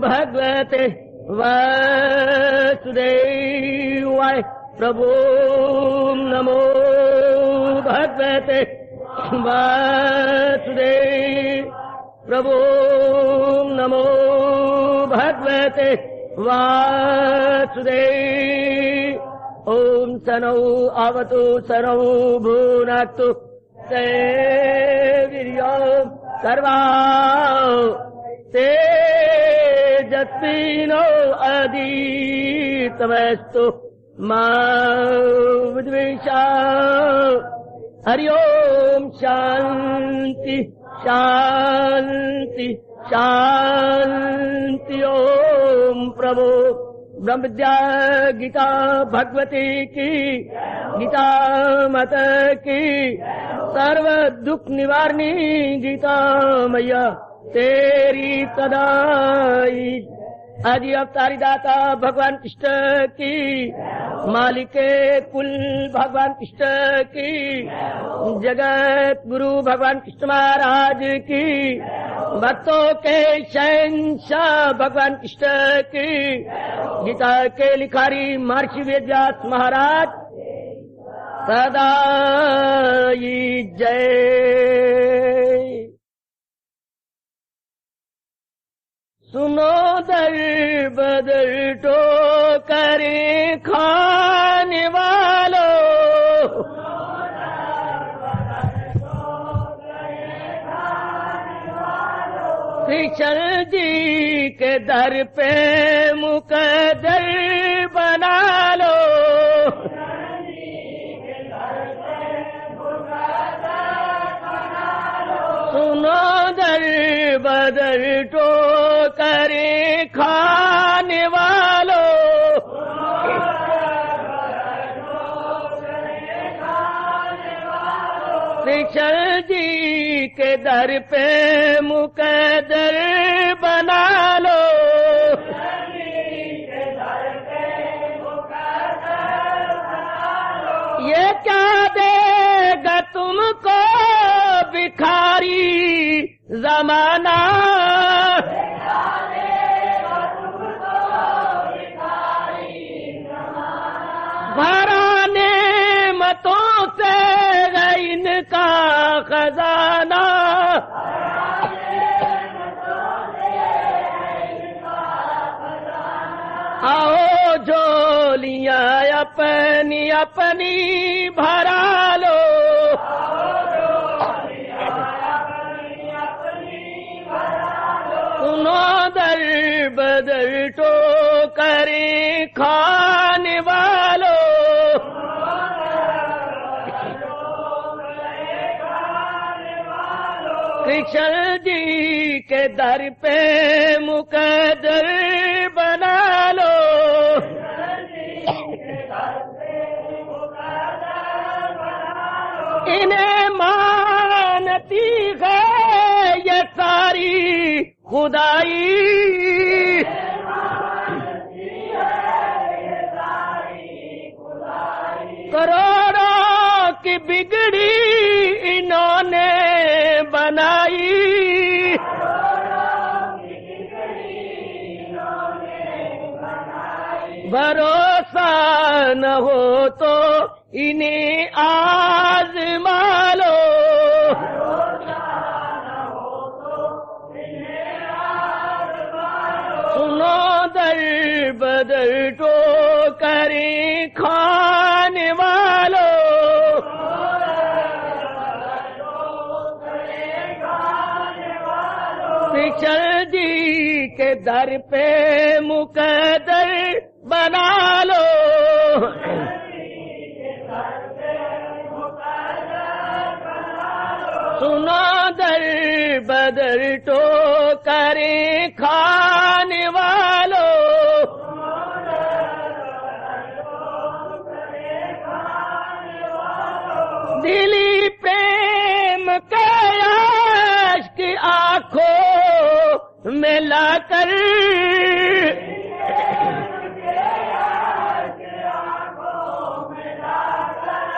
भगवते वासुदेवाय प्रभु नमो भगवते वासुदेव प्रभु नमो भगवते वासुदेव। ओम सनौ अवतु सनौ भुनक्तु तेवीर्यो सर्वा तेजस्विनो अधीतमस्तु मा विद्विषावः। हरि ओम शांति शांति शांति। ओम प्रभु ब्रह्म विद्या गीता भगवती की गीता माता की सर्व दुख निवारणी गीता मैया तेरी सदाई। आदि अवतारी दाता भगवान कृष्ण की मालिके कुल भगवान कृष्ण की जगत गुरु भगवान कृष्ण महाराज की भक्तों के शहंशाह भगवान कृष्ण की गीता के लिखारी महर्षि वेदव्यास महाराज सदाई जय। सुनो दर बदर टोकर खाने वालों, कृष्ण जी के दर पे मुकद्दर बना लो। सुनो दर बदर टोकर खाने वालों, कृष्ण जी के दर पे मुकद्दर बना लो। ये क्या देगा तुमको भिखारी जमाना, भरा नेमतों से है इनका खजाना। आओ झोलियां अपनी अपनी भरा लो। सुनो दर बदर टोकर खाने वालों, कृष्ण जी के दर पे मुकद्दर बना लो। इन्हें मानती है ये सारी खुदाई, करोड़ों की बिगड़ी इन्होंने बनाई। भरोसा न हो तो इन्हें आज़मा लो। सुनो दर बदर टोकर खाने वालों, कृष्ण जी के दर पे मुकद्दर बना लो। सुनो दर बदर टोकर खाने वालों, दिली प्रेम के आशिक आँखों में लाकर,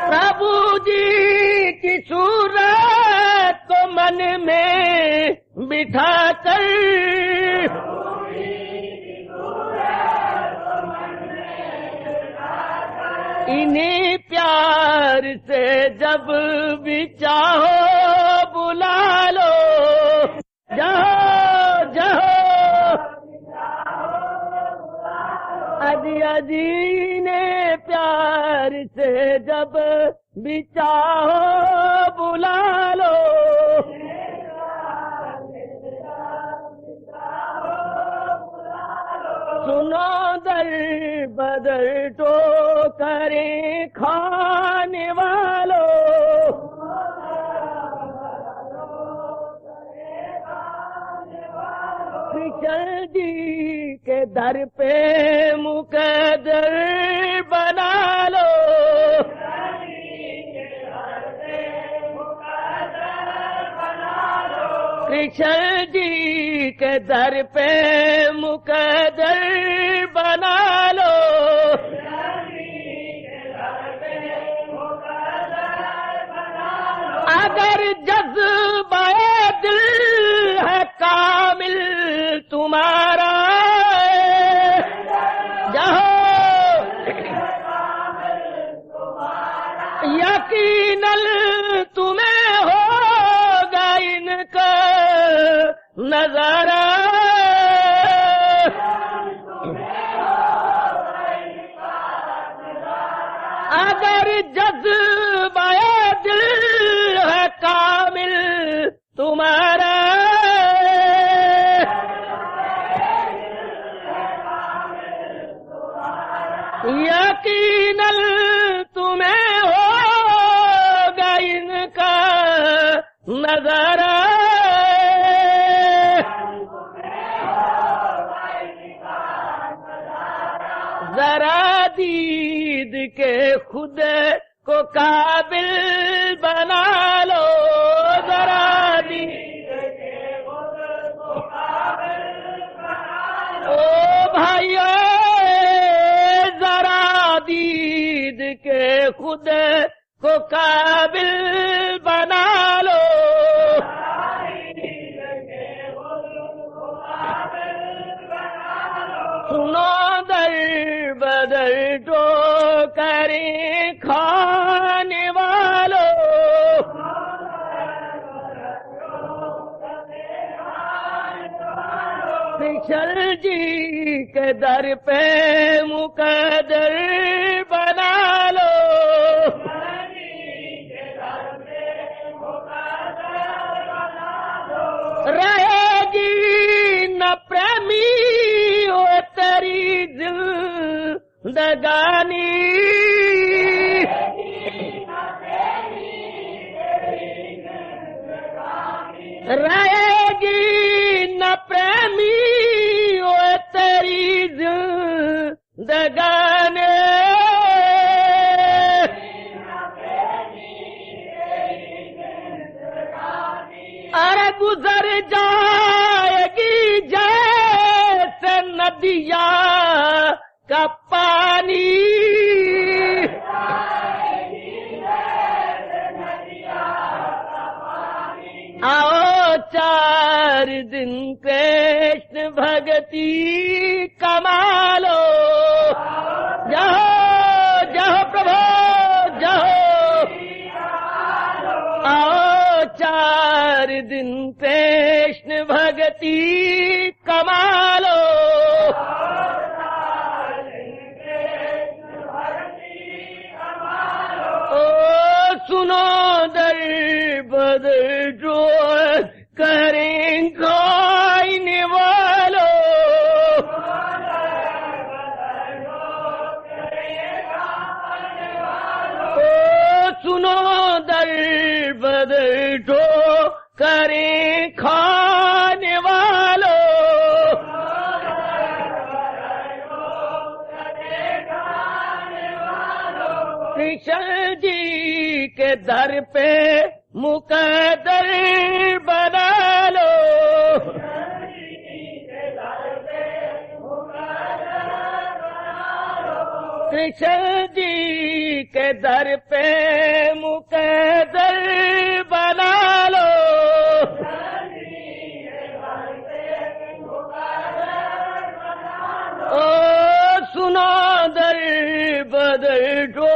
प्रभु जी की सूरत को मन में बिठा कर इन्हीं प्यार से जब भी चाहो बुला लो, जाओ जाओ अजी अजी ने प्यार से जब भी चाहो बुला लो। सुनो दर बदर तो करे खाने वालों, कृष्ण जी के दर पे मुकद्दर बना लो। कृष्ण जी के दर पे मुकद्दर बना लो। अगर जज्बा दिल है कामिल तुम्हारा, जाओ यकीनन तुम्हें होगा इनका नजारा। अगर जज्बा दिल है कामिल तुम्हारा, यकीनन तुम्हें होगा इनका नजारा। जरा दीद के खुद को काबिल बना लो, जरा दीद के खुद को काबिल बना लो। ओ भाइयों जरा दीद के खुद को काबिल बना लो। सुनो दर बदर तो करे खाने वालों, कृष्ण जी के दर पे मुकद्दर बना लो। रहेगी न प्रेमी हो तेरी जिंदगानी, रहेगी न प्रेमी हो तेरी जिंदगानी। अरे गुजर जाएगी जैसे नदिया का पानी, आओ 4 दिन कृष्ण भक्ति कमालो। जाओ जाओ प्रभु जाओ, आओ 4 दिन कृष्ण भक्ति कमालो। ओ सुनो दर बदर जो करें खाने वालों, ओ सुनो दर बदर जो करें खाने वालों। कृष्ण जी के दर पे मुकद्दर बना लो। कृष्ण जी के दर पे मुकद्दर बना लो। बदल दो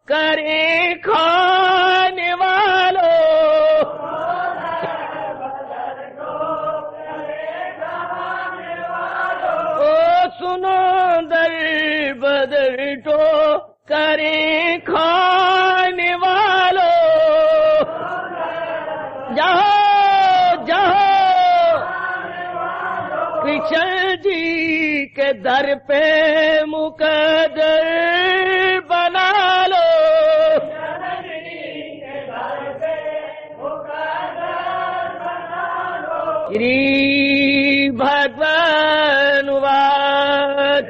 करे खाने वालों। ओ सुनो दर बदल दो करे खाने वालों। जाओ जाओ कृष्ण जी के दर पे मुकद्दर बना लो। श्री भगवान वाद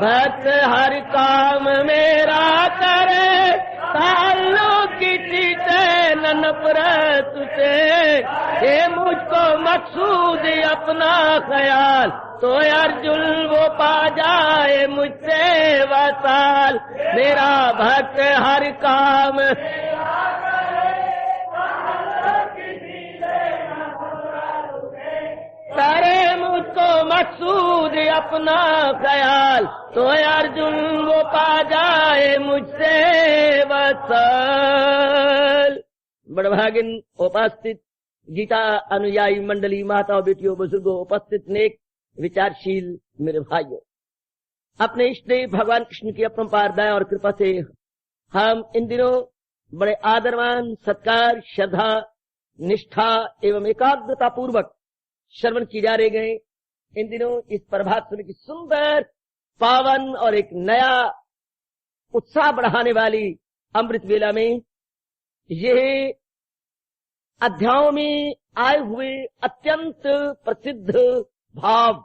भक्त हर काम मेरा करे ताल्लुक किसी से न नफरत से। ये मुझको मकसूद अपना ख्याल तो अर्जुन वो पा जाए मुझसे वसाल। मेरा भक्त हर काम करे मुझको मकसूद अपना ख्याल तो अर्जुन वो पा जाए मुझसे वसाल। बड़भागिन उपस्थित गीता अनुयायी मंडली, माताओं, बेटियों, बुजुर्गों, उपस्थित नेक विचारशील मेरे भाइयों, अपने इष्ट देव भगवान कृष्ण की अपरंपार दया और कृपा से हम इन दिनों बड़े आदरवान, सत्कार, श्रद्धा, निष्ठा एवं एकाग्रता पूर्वक श्रवण की जा रहे गए। इन दिनों इस प्रभात समय की सुंदर, पावन और एक नया उत्साह बढ़ाने वाली अमृत वेला में यह अध्यायों में आए हुए अत्यंत प्रसिद्ध भाव,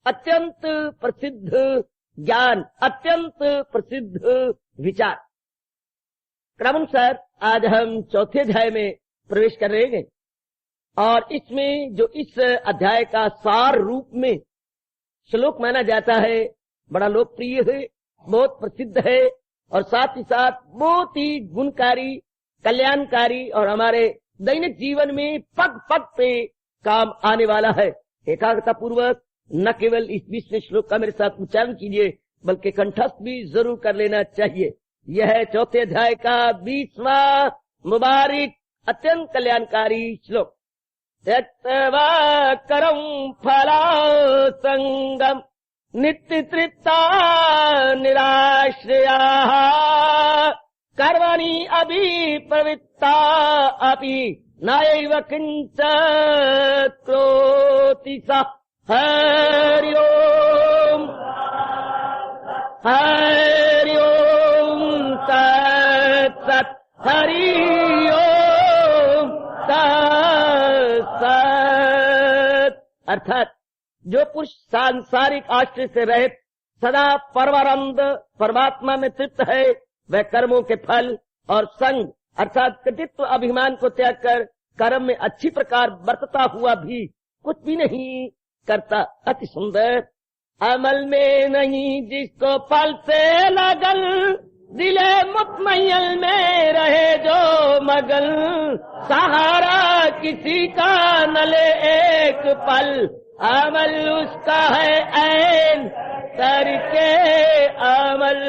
अत्यंत प्रसिद्ध ज्ञान, अत्यंत प्रसिद्ध विचार क्रमानुसार आज हम चौथे अध्याय में प्रवेश कर रहे हैं। और इसमें जो इस अध्याय का सार रूप में श्लोक माना जाता है, बड़ा लोकप्रिय है, बहुत प्रसिद्ध है और साथ ही साथ बहुत ही गुणकारी, कल्याणकारी और हमारे दैनिक जीवन में पग पग पे काम आने वाला है। एकाग्रता पूर्वक न केवल इस 20वें श्लोक का मेरे साथ उच्चारण कीजिए बल्कि कंठस्थ भी जरूर कर लेना चाहिए। यह है चौथे अध्याय का 20वां मुबारक अत्यंत कल्याणकारी श्लोक। त्यक्त्वा करम फला संगम नित्य तृप्ता निराश्रया कर्मणि अभिप्रवृत्ता अपि नैव किंच करोति सः। हरि ओम हरि ओम तत्सत्। हरि ओम तत्सत्। अर्थात जो पुरुष सांसारिक आश्रय से रहित सदा परमानंद परमात्मा में तृप्त है, वह कर्मों के फल और संग अर्थात कृतित्व अभिमान को त्याग कर कर्म में अच्छी प्रकार बरतता हुआ भी कुछ भी नहीं करता। अति सुंदर। अमल में नहीं जिसको फल से लगन, दिले मुतमय्यल में रहे जो मगन, सहारा किसी का न ले एक पल, अमल उसका है ऐन करके अमल।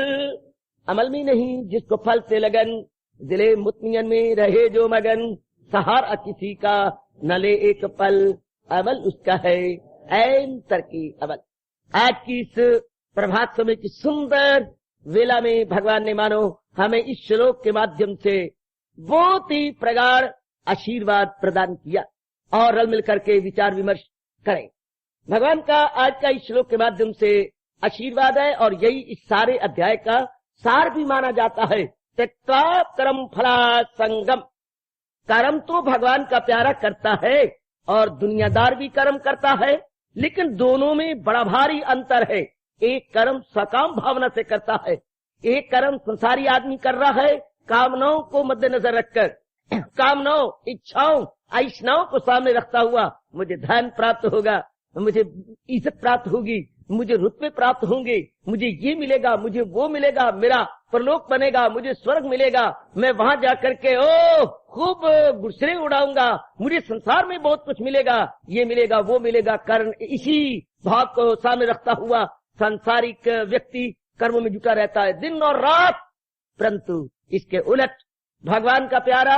अमल में नहीं जिसको फल से लगन, दिले मुतमय्यल में रहे जो मगन, सहारा किसी का न ले एक पल, अमल उसका है ऐन तरकी अमल। आज की इस प्रभात समय की सुंदर वेला में भगवान ने मानो हमें इस श्लोक के माध्यम से बहुत ही प्रगाढ़ आशीर्वाद प्रदान किया और रल मिलकर के विचार विमर्श करें। भगवान का आज का इस श्लोक के माध्यम से आशीर्वाद है और यही इस सारे अध्याय का सार भी माना जाता है। त्यक्त्वा कर्म फला संगम। कर्म तो भगवान का प्यारा करता है और दुनियादार भी कर्म करता है, लेकिन दोनों में बड़ा भारी अंतर है। एक कर्म सकाम भावना से करता है, एक कर्म संसारी आदमी कर रहा है कामनाओं को मद्देनजर रखकर, कामनाओं, इच्छाओं, ऐषणाओं को सामने रखता हुआ। मुझे धन प्राप्त होगा, मुझे इज्जत प्राप्त होगी, मुझे रुतबे प्राप्त होंगे, मुझे ये मिलेगा, मुझे वो मिलेगा, मेरा परलोक बनेगा, मुझे स्वर्ग मिलेगा, मैं वहां जाकर के खूब गुस्से उड़ाऊंगा, मुझे संसार में बहुत कुछ मिलेगा, ये मिलेगा, वो मिलेगा। कारण इसी भाव को सामने रखता हुआ सांसारिक व्यक्ति कर्मों में जुटा रहता है दिन और रात, परंतु इसके उलट भगवान का प्यारा,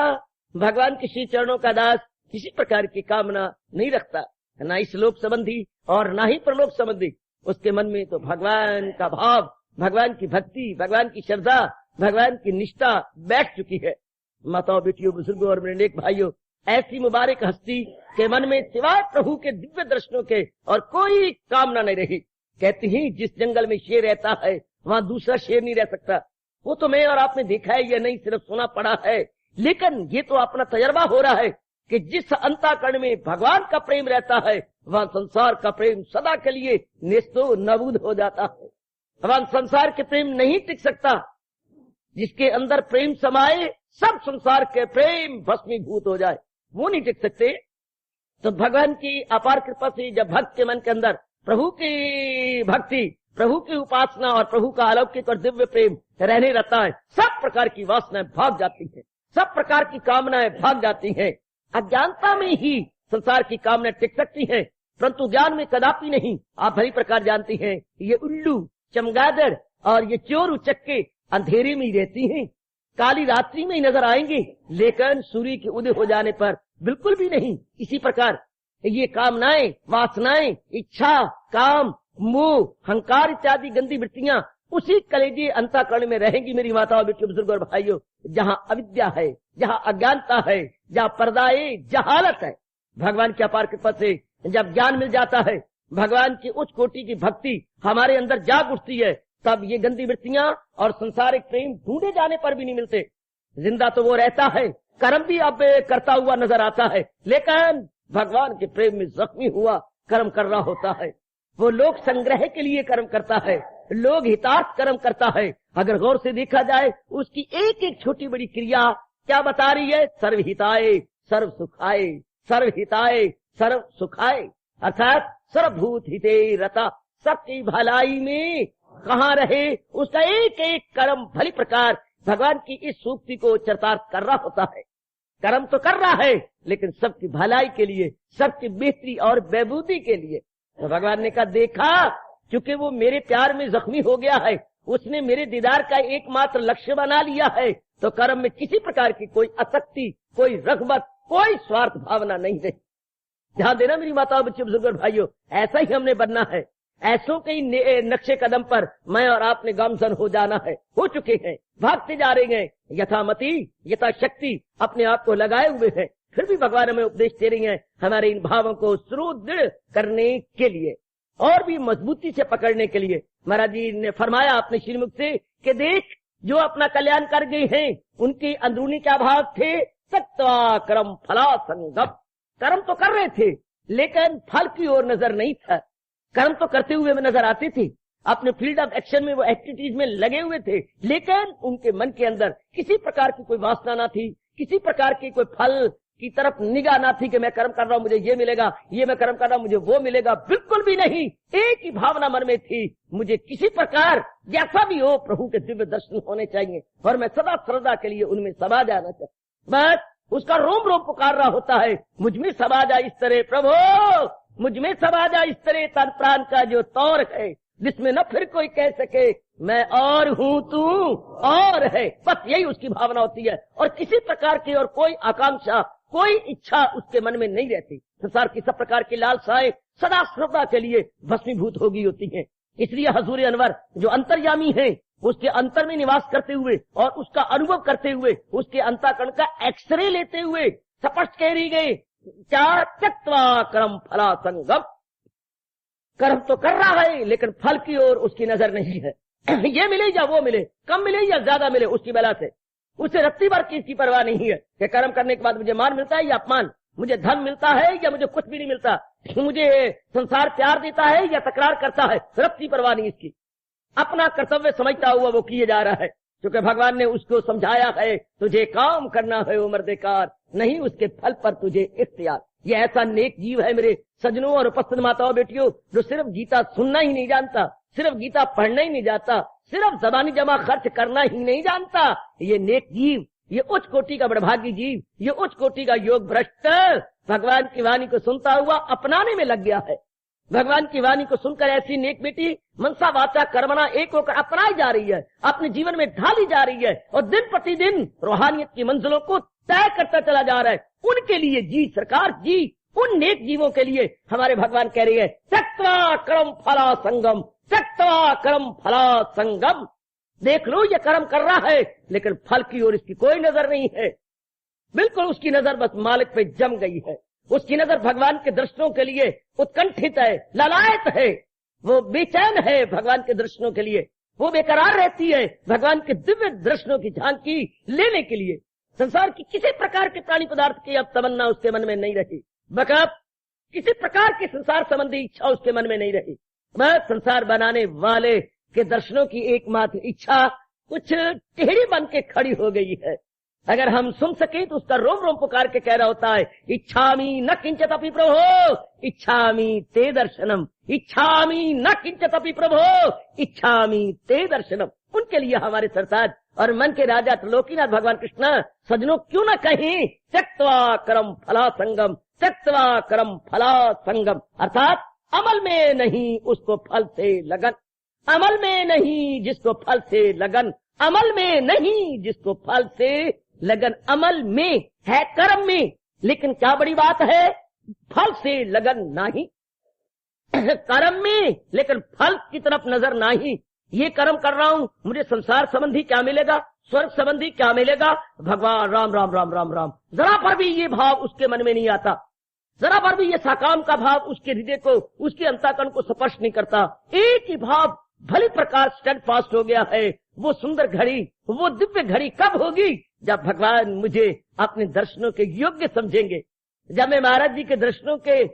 भगवान के श्री चरणों का दास किसी प्रकार की कामना नहीं रखता, ना इस लोक संबंधी और ना ही परलोक संबंधी। उसके मन में तो भगवान का भाव, भगवान की भक्ति, भगवान की श्रद्धा, भगवान की निष्ठा बैठ चुकी है। माताओं, बेटियों, बुजुर्गों और मेरे नेक भाइयों, ऐसी मुबारक हस्ती के मन में सिवाय प्रभु के दिव्य दर्शनों के और कोई कामना नहीं रही। कहती ही जिस जंगल में शेर रहता है वहां दूसरा शेर नहीं रह सकता। वो तो मैं और आपने देखा है, ये नहीं सिर्फ सुना पड़ा है, लेकिन ये तो अपना तजर्बा हो रहा है कि जिस अंतःकरण में भगवान का प्रेम रहता है वहां संसार का प्रेम सदा के लिए नेस्तो नाबूद हो जाता है। वहां संसार के प्रेम नहीं टिक सकता। जिसके अंदर प्रेम समाये सब संसार के प्रेम भस्मीभूत हो जाए, वो नहीं टिक सकते। तो भगवान की अपार कृपा से जब भक्त के मन के अंदर प्रभु की भक्ति, प्रभु की उपासना और प्रभु का अलौकिक और दिव्य प्रेम रहने रहता है, सब प्रकार की वासनाएं भाग जाती हैं, सब प्रकार की कामनाएं भाग जाती हैं। अज्ञानता में ही संसार की कामनाएं टिक सकती हैं, परंतु ज्ञान में कदापि नहीं। आप भली प्रकार जानती हैं, ये उल्लू, चमगादड़ और ये चोर उचक्के अंधेरे में ही रहती हैं, काली रात्रि में ही नजर आएंगे, लेकिन सूर्य के उदय हो जाने पर बिल्कुल भी नहीं। इसी प्रकार ये कामनाएं, वासनाएं, इच्छा, काम, मोह, हंकार इत्यादि गंदी वृत्तियां उसी कलेजे अंतःकरण में रहेंगी। मेरी माताओं, बेटियों, बुजुर्ग और भाइयों, जहाँ अविद्या है, जहाँ अज्ञानता है, जहाँ पर्दाए जहालत है, भगवान की अपार कृपा से जब ज्ञान मिल जाता है, भगवान की उच्च कोटि की भक्ति हमारे अंदर जाग उठती है, तब ये गंदी वृत्तियां और संसारिक प्रेम ढूंढे जाने पर भी नहीं मिलते। जिंदा तो वो रहता है, कर्म भी अब करता हुआ नजर आता है, लेकिन भगवान के प्रेम में जख्मी हुआ कर्म कर रहा होता है। वो लोक संग्रह के लिए कर्म करता है, लोग हितार्थ कर्म करता है। अगर गौर से देखा जाए उसकी एक एक छोटी बड़ी क्रिया क्या बता रही है? सर्वहिताय सर्व सुखाय, सर्वहिताय सर्व सुखाय, अर्थात सर्वभूत हिते रता, सबकी भलाई में कहाँ रहे, उसका एक एक कर्म भली प्रकार भगवान की इस सूक्ति को चरितार्थ कर रहा होता है। कर्म तो कर रहा है, लेकिन सबकी भलाई के लिए, सबकी बेहतरी और बेबूदी के लिए। तो भगवान ने कहा, देखा, क्योंकि वो मेरे प्यार में जख्मी हो गया है, उसने मेरे दीदार का एकमात्र लक्ष्य बना लिया है, तो कर्म में किसी प्रकार की कोई आसक्ति, कोई रग़बत, कोई स्वार्थ भावना नहीं रही। ध्यान देना मेरी माताओं, बच्चों, बुजुर्ग और भाइयों, ऐसा ही हमने बनना है। ऐसों के नक्शे कदम पर मैं और आपने गामजन हो जाना है, हो चुके हैं, भागते जा रहे हैं, यथामति यथाशक्ति अपने आप को लगाए हुए हैं। फिर भी भगवान हमें उपदेश दे रही हैं हमारे इन भावों को सुदृढ़ करने के लिए और भी मजबूती से पकड़ने के लिए। महाराज जी ने फरमाया अपने श्रीमुख से कि देख, जो अपना कल्याण कर गए हैं उनके अंदरूनी क्या भाव थे? सत्वा कर्म फला संगम। कर्म तो कर रहे थे, लेकिन फल की ओर नजर नहीं था। कर्म तो करते हुए में नजर आते थे, अपने फील्ड ऑफ एक्शन में वो एक्टिविटीज में लगे हुए थे, लेकिन उनके मन के अंदर किसी प्रकार की कोई वासना ना थी, किसी प्रकार की कोई फल की तरफ निगाह ना थी कि मैं कर्म कर रहा हूं मुझे ये मिलेगा, ये मैं कर्म कर रहा हूं मुझे वो मिलेगा। बिल्कुल भी नहीं। एक ही भावना मन में थी, मुझे किसी प्रकार जैसा भी हो प्रभु के दिव्य दर्शन होने चाहिए और मैं सदा श्रद्धा के लिए उनमें समा जाना चाहिए। बस उसका रोम रोम पुकार रहा होता है, मुझ में समा जा इस तरह प्रभु, मुझ में समा जा इस तरह तन प्राण का जो तौर है, जिसमें न फिर कोई कह सके मैं और हूं तू और है। बस यही उसकी भावना होती है और किसी प्रकार की और कोई आकांक्षा, कोई इच्छा उसके मन में नहीं रहती। संसार की सब प्रकार की लालसाएं सदा श्रद्धा के लिए भस्मीभूत हो गई होती हैं। इसलिए हजूर अनवर जो अंतर्यामी है, उसके अंतर में निवास करते हुए और उसका अनुभव करते हुए, उसके अंतःकरण का एक्सरे लेते हुए स्पष्ट कह रही गई, क्या त्यक्त्वा कर्म फला संगम। कर्म तो कर रहा है, लेकिन फल की ओर उसकी नजर नहीं है। ये मिले या वो मिले, कम मिले या ज्यादा मिले, उसकी बला से उसे रत्ती भर की इसकी परवाह नहीं है कि कर्म करने के बाद मुझे मान मिलता है या अपमान, मुझे धन मिलता है या मुझे कुछ भी नहीं मिलता, मुझे संसार प्यार देता है या तकरार करता है, रत्ती परवाह नहीं इसकी। अपना कर्तव्य समझता हुआ वो किए जा रहा है, क्योंकि भगवान ने उसको समझाया है तुझे काम करना है ओ मर्देकार, नहीं उसके फल पर तुझे इख्तियार। ये ऐसा नेक जीव है मेरे सजनों और उपस्थित माताओं बेटियों, जो सिर्फ गीता सुनना ही नहीं जानता, सिर्फ गीता पढ़ना ही नहीं जानता, सिर्फ जबानी जमा खर्च करना ही नहीं जानता। ये नेक जीव, ये उच्च कोटि का बड़भागी जीव, ये उच्च कोटि का योग भ्रष्ट भगवान की वाणी को सुनता हुआ अपनाने में लग गया है। भगवान की वाणी को सुनकर ऐसी नेक बेटी मनसा वाचा कर्मणा एक होकर अपनाई जा रही है, अपने जीवन में ढाली जा रही है और दिन प्रतिदिन रूहानियत की मंजिलों को तय करता चला जा रहा है। उनके लिए जी सरकार जी, उन नेक जीवों के लिए हमारे भगवान कह रही है त्यक्त्वा कर्म फला संगम, त्यक्त्वा कर्म फला संगम। देख लो ये कर्म कर रहा है लेकिन फल की ओर इसकी कोई नजर नहीं है, बिल्कुल उसकी नजर बस मालिक पे जम गई है। उसकी नजर भगवान के दर्शनों के लिए उत्कंठित है, ललायत है, वो बेचैन है भगवान के दर्शनों के लिए, वो बेकरार रहती है भगवान के दिव्य दर्शनों की झांकी लेने के लिए। संसार की किसी प्रकार के प्राणी पदार्थ की अब तमन्ना उसके मन में नहीं रही, बकब किसी प्रकार की संसार संबंधी इच्छा उसके मन में नहीं रही। बस संसार बनाने वाले के दर्शनों की एकमात्र इच्छा कुछ टेढ़ी बन के खड़ी हो गई है। अगर हम सुन सके तो उसका रोम रोम पुकार के कह रहा होता है इच्छामि न किंचित अपि प्रभो, इच्छामि ते दर्शनम, इच्छामि न किंचित अपि प्रभो, इच्छामि ते दर्शनम। उनके लिए हमारे सरताज और मन के राजा त्रिलोकीनाथ भगवान कृष्ण सजनों क्यों न कहीं त्यक्त्वा कर्म फला संगम, त्यक्त्वा कर्म फला संगम, अर्थात अमल में नहीं उसको फल से लगन, अमल में नहीं जिसको फल से लगन, अमल में नहीं जिसको फल से लगन। अमल में है कर्म में, लेकिन क्या बड़ी बात है फल से लगन नहीं, कर्म में लेकिन फल की तरफ नजर नहीं। ये कर्म कर रहा हूं, मुझे संसार संबंधी क्या मिलेगा, स्वर्ग संबंधी क्या मिलेगा, भगवान राम राम राम राम राम, जरा पर भी ये भाव उसके मन में नहीं आता, जरा पर भी ये साकाम का भाव उसके हृदय को, उसके अंतःकरण को स्पर्श नहीं करता। एक ही भाव भली प्रकार स्टेड फास्ट हो गया है। वो सुंदर घड़ी, वो दिव्य घड़ी कब होगी जब भगवान मुझे अपने दर्शनों के योग्य समझेंगे, जब मैं महाराज जी के दर्शनों के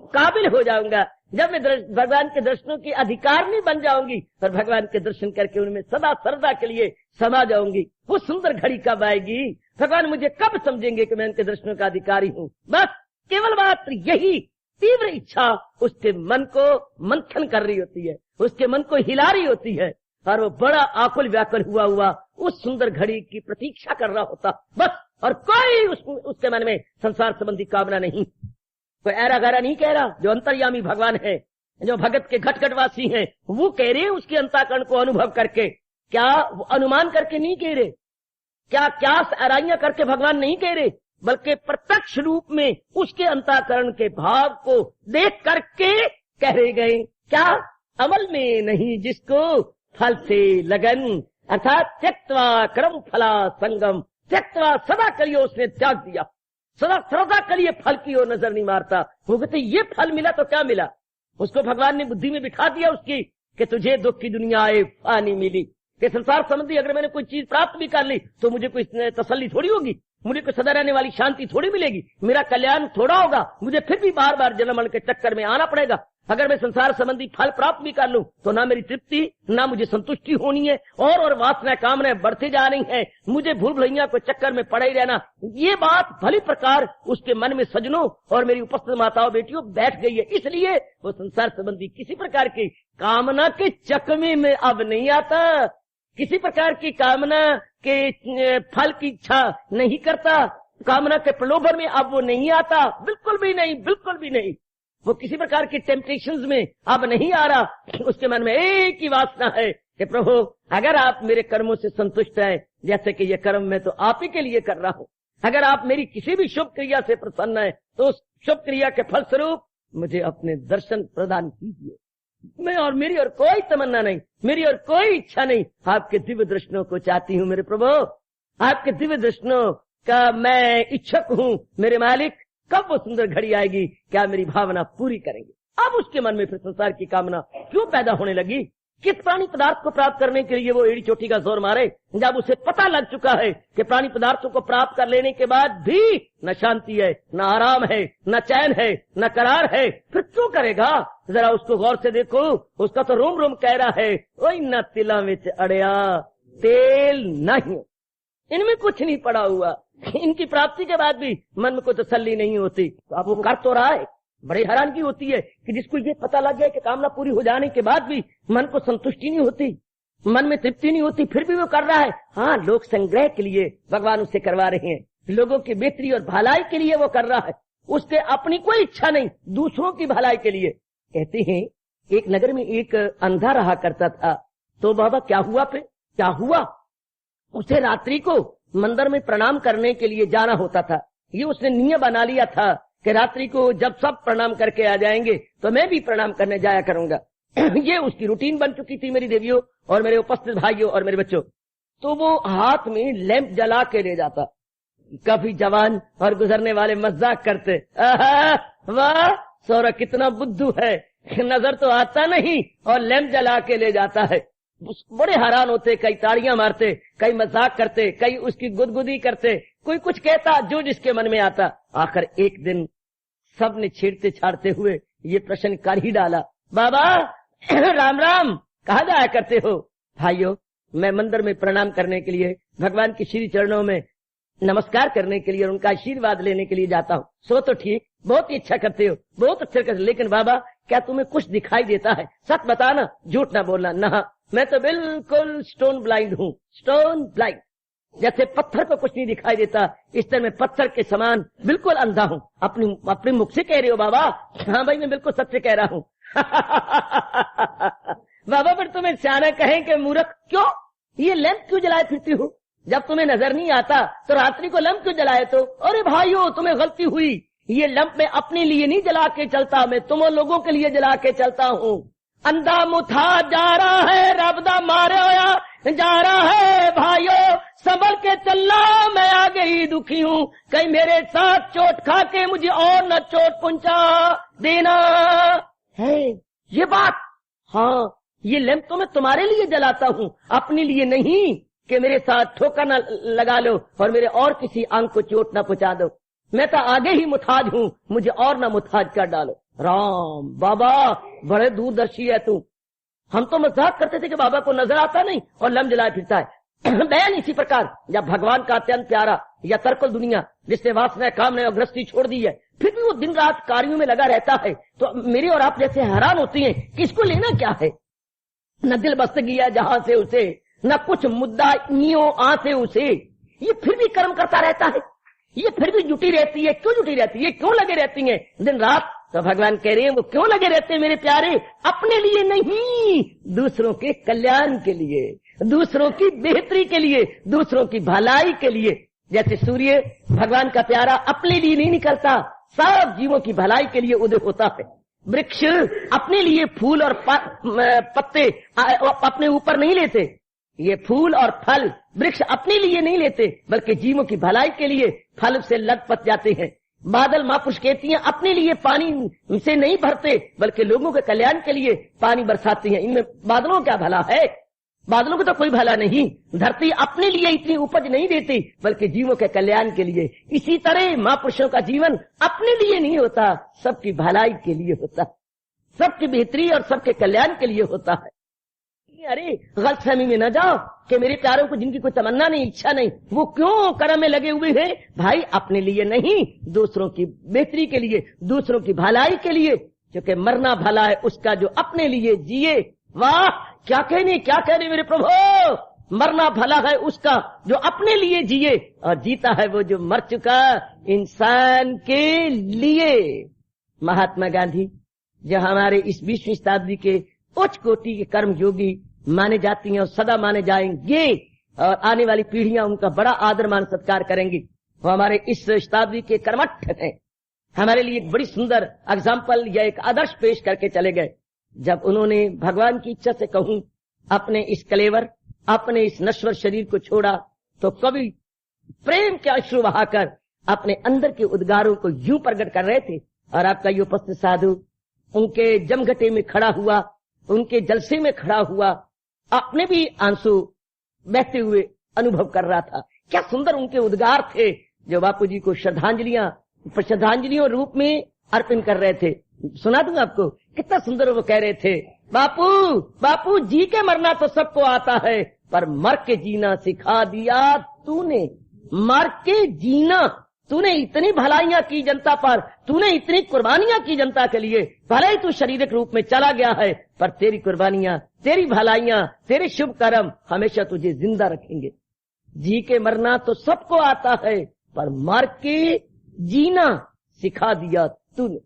काबिल हो जाऊंगा, जब मैं भगवान के दर्शनों की अधिकारिणी बन जाऊंगी और भगवान के दर्शन करके उनमें सदा सर्वदा के लिए समा जाऊंगी। वो सुंदर घड़ी कब आएगी, भगवान मुझे कब समझेंगे कि मैं उनके दर्शनों का अधिकारी हूँ। बस केवल मात्र यही तीव्र इच्छा उसके मन को मंथन कर रही होती है, उसके मन को हिला रही होती है और वो बड़ा आकुल व्याकुल हुआ उस सुंदर घड़ी की प्रतीक्षा कर रहा होता बस। और कोई उसके मन में संसार संबंधी कामना नहीं, कोई ऐरा गैरा नहीं कह रहा। जो अंतर्यामी भगवान है, जो भगत के घट घटवासी हैं, वो कह रहे हैं उसके अंतःकरण को अनुभव करके, क्या वो अनुमान करके नहीं कह रहे, क्या क्या आराइयां करके भगवान नहीं कह रहे, बल्कि प्रत्यक्ष रूप में उसके अंतःकरण के भाव को देख करके कह रहे गए। क्या अमल में नहीं जिसको फल से लगन, अर्थात त्यक्त्वा कर्म फला संगम, त्यक्त्वा सदा के लिए उसने त्याग दिया, सदा सर्वदा के लिए फल की ओर नजर नहीं मारता। वो कहते ये फल मिला तो क्या मिला, उसको भगवान ने बुद्धि में बिठा दिया उसकी कि तुझे दुख की दुनिया आए फानी मिली, कि संसार संबंधी अगर मैंने कोई चीज प्राप्त भी कर ली तो मुझे कोई तसल्ली थोड़ी होगी, मुझे कोई सदा रहने वाली शांति थोड़ी मिलेगी, मेरा कल्याण थोड़ा होगा, मुझे फिर भी बार बार जन्म मरण के चक्कर में आना पड़ेगा। अगर मैं संसार संबंधी फल प्राप्त भी कर लूं तो ना मेरी तृप्ति, ना मुझे संतुष्टि होनी है, और वासना कामनाएं बढ़ती जा रही हैं, मुझे भूल भुलैया को चक्कर में पड़े ही रहना। ये बात भली प्रकार उसके मन में सजनों और मेरी उपस्थित माताओं बेटियों बैठ गई है। इसलिए वो संसार संबंधी किसी प्रकार की कामना के चकमे में अब नहीं आता, किसी प्रकार की कामना के फल की इच्छा नहीं करता, कामना के प्रलोभन में अब वो नहीं आता, बिल्कुल भी नहीं, बिल्कुल भी नहीं। वो किसी प्रकार की टेम्पटेशंस में अब नहीं आ रहा। उसके मन में एक ही वासना है कि प्रभु अगर आप मेरे कर्मों से संतुष्ट हैं, जैसे कि ये कर्म मैं तो आप ही के लिए कर रहा हूँ, अगर आप मेरी किसी भी शुभ क्रिया से प्रसन्न है तो उस शुभ क्रिया के फल स्वरूप मुझे अपने दर्शन प्रदान कीजिए। मैं और मेरी और कोई तमन्ना नहीं, मेरी और कोई इच्छा नहीं, आपके दिव्य दर्शनों को चाहती हूँ मेरे प्रभु, आपके दिव्य दर्शनों का मैं इच्छुक हूँ मेरे मालिक। कब वो सुंदर घड़ी आएगी, क्या मेरी भावना पूरी करेंगे। अब उसके मन में फिर संसार की कामना क्यों पैदा होने लगी, किस प्राणी पदार्थ को प्राप्त करने के लिए वो एड़ी चोटी का जोर मारे, जब उसे पता लग चुका है कि प्राणी पदार्थों को प्राप्त कर लेने के बाद भी न शांति है, न आराम है, न चैन है, न करार है, फिर क्यों करेगा। जरा उसको गौर से देखो, उसका तो रोम रोम कह रहा है ओई न तिला में अड़िया तेल नहीं, इनमें कुछ नहीं पड़ा हुआ, इनकी प्राप्ति के बाद भी मन को तसल्ली नहीं होती। तो अब वो कर तो रहा है, बड़ी हैरानगी होती है कि जिसको ये पता लग गया कि कामना पूरी हो जाने के बाद भी मन को संतुष्टि नहीं होती, मन में तृप्ति नहीं होती, फिर भी वो कर रहा है। हाँ, लोक संग्रह के लिए भगवान उससे करवा रहे हैं, लोगों की बेहतरी और भलाई के लिए वो कर रहा है, उसके अपनी कोई इच्छा नहीं, दूसरों की भलाई के लिए। कहते हैं एक नगर में एक अंधा रहा करता था। तो बाबा क्या हुआ फिर? क्या हुआ? उसे रात्रि को मंदिर में प्रणाम करने के लिए जाना होता था। ये उसने नियम बना लिया था कि रात्रि को जब सब प्रणाम करके आ जाएंगे तो मैं भी प्रणाम करने जाया करूंगा। ये उसकी रूटीन बन चुकी थी मेरी देवियों और मेरे उपस्थित भाइयों और मेरे बच्चों। तो वो हाथ में लैंप जला के ले जाता। काफी जवान और गुजरने वाले मजाक करते, वाह सौरा कितना बुद्धू है, नजर तो आता नहीं और लैंप जला के ले जाता है। बड़े हैरान होते, कई ताड़ियां मारते, कई मजाक करते, कई उसकी गुदगुदी करते, कोई कुछ कहता जो जिसके मन में आता। आखिर एक दिन सबने छेड़ते छाड़ते हुए ये प्रश्न कर ही डाला, बाबा राम राम कहाँ जाया करते हो? भाइयों, मैं मंदिर में प्रणाम करने के लिए, भगवान के श्री चरणों में नमस्कार करने के लिए और उनका आशीर्वाद लेने के लिए जाता हूँ। सो तो ठीक, बहुत ही अच्छा करते हो, बहुत अच्छा करते हो, लेकिन बाबा क्या तुम्हें कुछ दिखाई देता है? सच बताना, झूठ ना बोलना। ना, मैं तो बिल्कुल स्टोन ब्लाइंड हूँ, स्टोन ब्लाइंड। जैसे पत्थर को कुछ नहीं दिखाई देता, इस तरह मैं पत्थर के समान बिल्कुल अंधा हूँ। अपने मुख से कह रहे हो बाबा? हाँ भाई, मैं बिल्कुल सत्य कह रहा हूँ। बाबा फिर तुम्हें सियाना कहें कि मूर्ख, क्यों ये लैंप क्यों जलाए फिरती हो? जब तुम्हें नजर नहीं आता तो रात्रि को लैंप क्यों जलाए? तो अरे भाइयों, तुम्हें गलती हुई, ये लैंप मैं अपने लिए नहीं जला के चलता, मैं तुम लोगों के लिए जला के चलता हूँ। अंधा मुथा जा रहा है, रबदा मारे जा रहा है, भाइयों संभल के चलना, मैं आ गई दुखी हूँ, कहीं मेरे साथ चोट खा के मुझे और न चोट पहुंचा देना है। ये बात, हाँ, ये लैंप तो मैं तुम्हारे लिए जलाता हूँ, अपने लिए नहीं कि मेरे साथ ठोकर न लगा लो और मेरे और किसी अंग को चोट न पहुंचा दो। मैं तो आगे ही मुताज हूँ, मुझे और न मुताज कर डालो। राम बाबा बड़े दूरदर्शी है तू। हम तो मजाक करते थे कि बाबा को नजर आता नहीं और लैंप जलाए फिरता है। बयान इसी प्रकार, जब भगवान का अत्यंत प्यारा या तरकुल दुनिया जिसने वासना कामना और गृहस्थी छोड़ दी है, फिर भी वो दिन रात कार्यों में लगा रहता है, तो मेरी और आप जैसे हैरान होती हैं कि इसको लेना क्या है? न दिल बस्त गया जहां से उसे, न कुछ मुद्दा नियो आ से उसे, ये फिर भी कर्म करता रहता है, ये फिर भी जुटी रहती है। क्यों जुटी रहती है? क्यों लगे रहती है दिन रात? तो भगवान कह रहे हैं वो क्यों लगे रहते हैं मेरे प्यारे? अपने लिए नहीं, दूसरों के कल्याण के लिए, दूसरों की बेहतरी के लिए, दूसरों की भलाई के लिए। जैसे सूर्य भगवान का प्यारा अपने लिए नहीं निकलता, सब जीवों की भलाई के लिए उदय होता है। वृक्ष अपने लिए फूल और पत्ते अपने ऊपर नहीं लेते, ये फूल और फल वृक्ष अपने लिए नहीं लेते, बल्कि जीवों की भलाई के लिए फल से लटपट जाते हैं। बादल महापुरुष कहती हैं अपने लिए पानी से नहीं भरते, बल्कि लोगों के कल्याण के लिए पानी बरसाती हैं। इनमें बादलों क्या भला है? बादलों को तो कोई भला नहीं। धरती अपने लिए इतनी उपज नहीं देती, बल्कि जीवों के कल्याण के लिए। इसी तरह महापुरुषों का जीवन अपने लिए नहीं होता, सबकी भलाई के लिए होता, सबकी बेहतरी और सबके कल्याण के लिए होता है। अरे गलतफहमी में न जाओ कि मेरे प्यारों को जिनकी कोई तमन्ना नहीं, इच्छा नहीं, वो क्यों कर्म में लगे हुए हैं? भाई अपने लिए नहीं, दूसरों की बेहतरी के लिए, दूसरों की भलाई के लिए। क्योंकि मरना भला है उसका जो अपने लिए जिए। वाह क्या कहने मेरे प्रभु, मरना भला है उसका जो अपने लिए जिए, और जीता है वो जो मर चुका इंसान के लिए। महात्मा गांधी जो हमारे इस 20वीं शताब्दी के उच्च कोटि के कर्म योगी माने जाती हैं और सदा माने जाएंगे, और आने वाली पीढ़ियां उनका बड़ा आदर मान सत्कार करेंगी। वो हमारे इस शताब्दी के कर्मठ हैं, हमारे लिए एक बड़ी सुंदर एग्जाम्पल या एक आदर्श पेश करके चले गए। जब उन्होंने भगवान की इच्छा से कहूं अपने इस कलेवर, अपने इस नश्वर शरीर को छोड़ा, तो कवि प्रेम के अश्रु बहाकर अपने अंदर के उद्गारों को यूं प्रकट कर रहे थे। और आपका ये उपस्थित साधु उनके जमघटे में खड़ा हुआ, उनके जलसे में खड़ा हुआ, अपने भी आंसू बहते हुए अनुभव कर रहा था। क्या सुंदर उनके उद्गार थे जो बापू जी को श्रद्धांजलियों रूप में अर्पण कर रहे थे। सुना दूं आपको, कितना सुंदर वो कह रहे थे, बापू जी के मरना तो सबको आता है, पर मर के जीना सिखा दिया तूने। मर के जीना, तूने इतनी भलाइयां की जनता पर, तूने इतनी कुर्बानियां की जनता के लिए। भले ही तू शारीरिक रूप में चला गया है, पर तेरी कुर्बानियां, तेरी भलाइयां, तेरे शुभ कर्म हमेशा तुझे जिंदा रखेंगे। जी के मरना तो सबको आता है, पर मर के जीना सिखा दिया तूने।